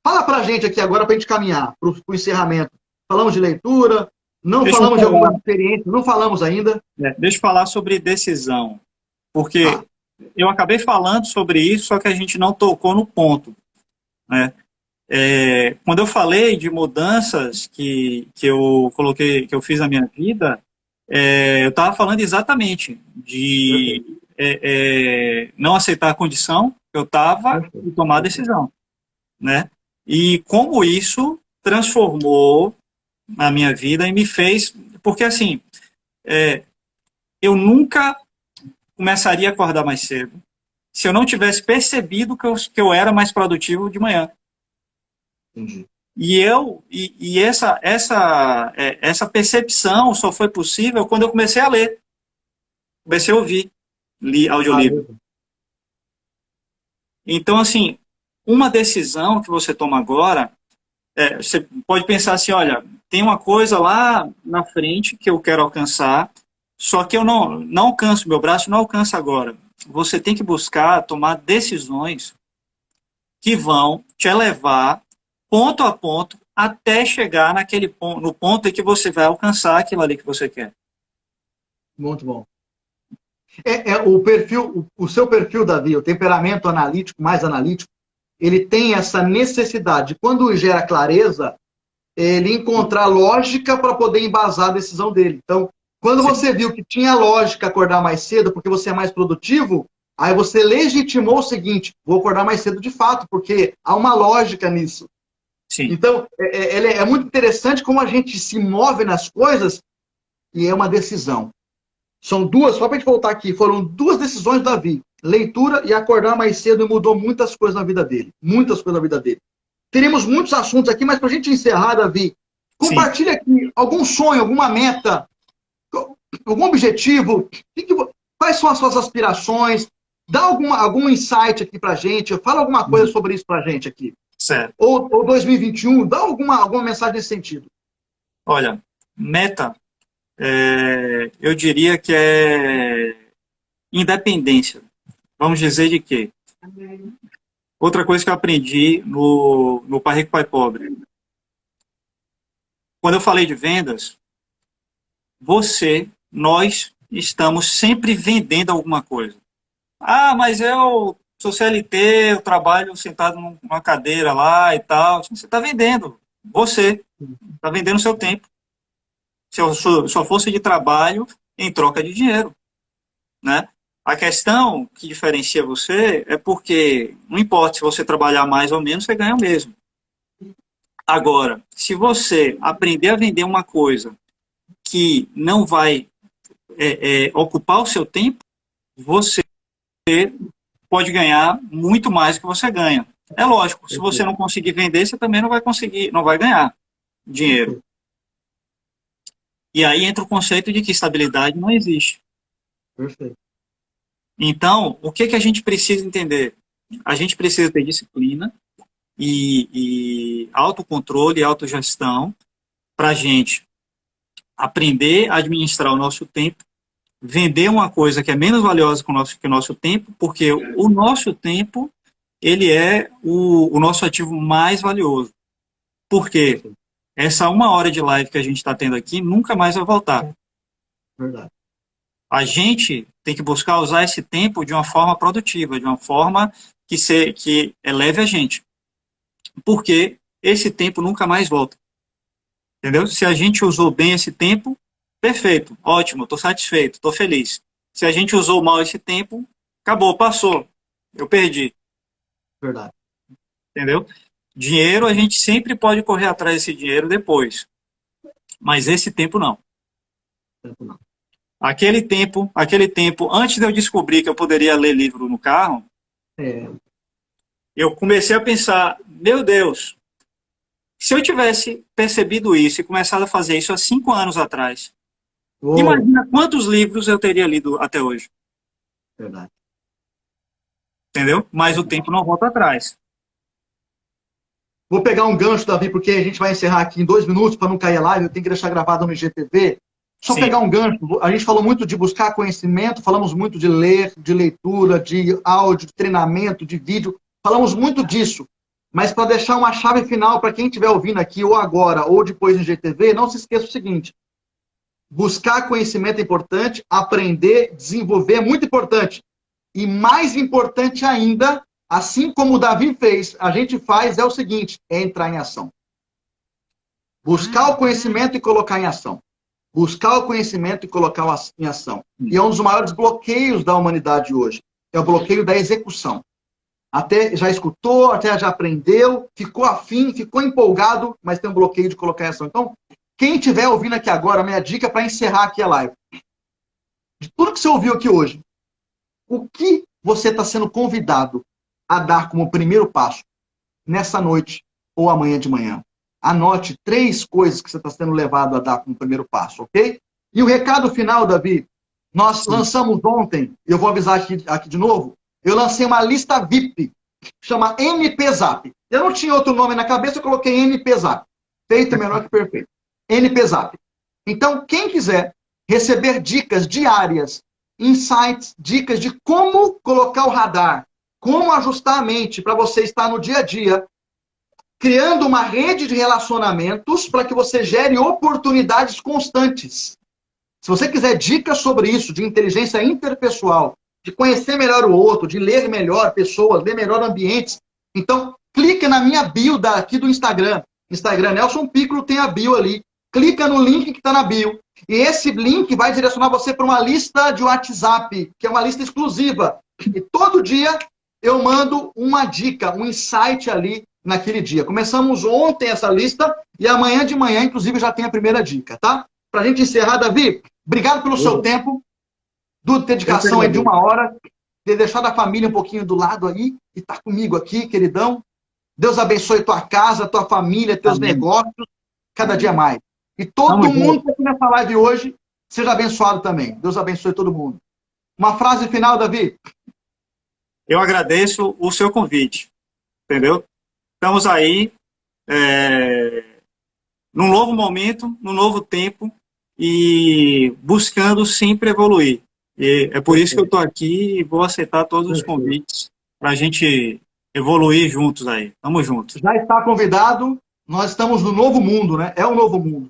fala para a gente aqui agora para a gente caminhar para o encerramento. Falamos de leitura, não falamos de alguma experiência, não falamos ainda. Deixa eu falar sobre decisão, porque eu acabei falando sobre isso, só que a gente não tocou no ponto, né? Quando eu falei de mudanças que eu coloquei, que eu fiz na minha vida, eu estava falando exatamente de não aceitar a condição que eu estava e tomar a decisão, né? E como isso transformou a minha vida e me fez... Porque, assim, eu nunca começaria a acordar mais cedo se eu não tivesse percebido que eu era mais produtivo de manhã. Entendi. E essa percepção só foi possível quando eu comecei a ler. Comecei a ouvir audiolivro. Então, assim, uma decisão que você toma agora, você pode pensar assim, olha, tem uma coisa lá na frente que eu quero alcançar, só que eu não alcanço, meu braço não alcança agora. Você tem que buscar tomar decisões que vão te levar ponto a ponto até chegar no ponto em que você vai alcançar aquilo ali que você quer. Muito bom. O seu perfil, Davi, o temperamento analítico, mais analítico, ele tem essa necessidade, quando gera clareza, ele encontrar lógica para poder embasar a decisão dele. Então, quando você viu que tinha lógica acordar mais cedo porque você é mais produtivo, aí você legitimou o seguinte, vou acordar mais cedo de fato, porque há uma lógica nisso. Sim. Então, é muito interessante como a gente se move nas coisas e é uma decisão. São duas, só para a gente voltar aqui, foram duas decisões do Davi. Leitura e acordar mais cedo mudou muitas coisas na vida dele. Muitas coisas na vida dele. Teríamos muitos assuntos aqui, mas para a gente encerrar, Davi, compartilha aqui algum sonho, alguma meta, algum objetivo. Quais são as suas aspirações? Dá algum insight aqui para a gente. Fala alguma coisa sobre isso para a gente aqui. Certo. Ou 2021, dá alguma mensagem nesse sentido. Olha, meta, eu diria que é independência. Vamos dizer de quê? Outra coisa que eu aprendi no Pai Rico, Pai Pobre. Quando eu falei de vendas, nós estamos sempre vendendo alguma coisa. Ah, mas eu sou CLT, eu trabalho sentado numa cadeira lá e tal. Você está vendendo. Você está vendendo o seu tempo. Sua força de trabalho em troca de dinheiro, né? A questão que diferencia você é porque não importa se você trabalhar mais ou menos, você ganha o mesmo. Agora, se você aprender a vender uma coisa que não vai ocupar o seu tempo, você pode ganhar muito mais do que você ganha. É lógico, se você não conseguir vender, você também não vai conseguir, não vai ganhar dinheiro. E aí entra o conceito de que estabilidade não existe. Perfeito. Então, o que a gente precisa entender? A gente precisa ter disciplina e autocontrole e autogestão para a gente aprender a administrar o nosso tempo, vender uma coisa que é menos valiosa que o nosso tempo, porque o nosso tempo ele é o nosso ativo mais valioso. Por quê? Essa 1 hora de live que a gente está tendo aqui nunca mais vai voltar. Verdade. A gente tem que buscar usar esse tempo de uma forma produtiva, de uma forma que eleve a gente. Porque esse tempo nunca mais volta. Entendeu? Se a gente usou bem esse tempo, perfeito, ótimo, estou satisfeito, estou feliz. Se a gente usou mal esse tempo, acabou, passou, eu perdi. Verdade. Entendeu? Dinheiro, a gente sempre pode correr atrás desse dinheiro depois. Mas esse tempo não. Tempo não. Aquele tempo, antes de eu descobrir que eu poderia ler livro no carro, eu comecei a pensar, meu Deus, se eu tivesse percebido isso e começado a fazer isso há 5 anos atrás, imagina quantos livros eu teria lido até hoje. Verdade. Entendeu? Mas o tempo não volta atrás. Vou pegar um gancho, Davi, porque a gente vai encerrar aqui em 2 minutos para não cair a live, eu tenho que deixar gravado no IGTV. Só pegar um gancho, a gente falou muito de buscar conhecimento, falamos muito de ler, de leitura, de áudio, de treinamento, de vídeo, falamos muito disso. Mas para deixar uma chave final para quem estiver ouvindo aqui, ou agora, ou depois no IGTV, não se esqueça o seguinte: buscar conhecimento é importante, aprender, desenvolver é muito importante. E mais importante ainda, assim como o Davi fez, a gente faz é o seguinte, é entrar em ação. Buscar o conhecimento e colocar em ação. Buscar o conhecimento e colocar em ação. E é um dos maiores bloqueios da humanidade hoje. É o bloqueio da execução. Até já escutou, até já aprendeu, ficou afim, ficou empolgado, mas tem um bloqueio de colocar em ação. Então, quem estiver ouvindo aqui agora, minha dica para encerrar aqui a live. De tudo que você ouviu aqui hoje, o que você está sendo convidado a dar como primeiro passo nessa noite ou amanhã de manhã? Anote 3 coisas que você está sendo levado a dar como primeiro passo, ok? E o recado final, Davi, nós lançamos ontem, eu vou avisar aqui de novo, eu lancei uma lista VIP, chama NPZap. Eu não tinha outro nome na cabeça, eu coloquei NPZap. Feito melhor que perfeito. NPZap. Então, quem quiser receber dicas diárias, insights, dicas de como colocar o radar, como ajustar a mente para você estar no dia a dia, criando uma rede de relacionamentos para que você gere oportunidades constantes. Se você quiser dicas sobre isso, de inteligência interpessoal, de conhecer melhor o outro, de ler melhor pessoas, ler melhor ambientes, então clique na minha bio aqui do Instagram. Instagram Nelson Piccolo tem a bio ali. Clica no link que está na bio. E esse link vai direcionar você para uma lista de WhatsApp, que é uma lista exclusiva. E todo dia eu mando uma dica, um insight ali naquele dia. Começamos ontem essa lista e amanhã de manhã, inclusive, já tem a primeira dica, tá? Para a gente encerrar, Davi, obrigado pelo seu tempo, dedicação aí de 1 hora, de deixar da família um pouquinho do lado aí e tá comigo aqui, queridão. Deus abençoe tua casa, tua família, teus negócios, cada dia mais. E todo mundo que está aqui nessa live hoje, seja abençoado também. Deus abençoe todo mundo. Uma frase final, Davi. Eu agradeço o seu convite, entendeu? Estamos aí num novo momento, num novo tempo e buscando sempre evoluir. E é por isso que eu estou aqui e vou aceitar todos os convites para a gente evoluir juntos aí. Tamo juntos. Já está convidado. Nós estamos no novo mundo, né? É o novo mundo.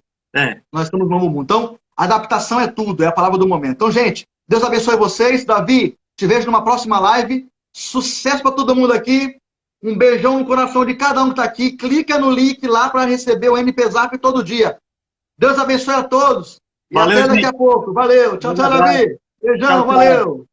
Nós estamos no novo mundo. Então, adaptação é tudo, é a palavra do momento. Então, gente, Deus abençoe vocês. Davi, te vejo numa próxima live. Sucesso para todo mundo aqui. Um beijão no coração de cada um que está aqui. Clica no link lá para receber o NPZap todo dia. Deus abençoe a todos. E valeu, até daqui a pouco. Valeu. Tchau, tchau, Davi. Beijão, tchau, valeu.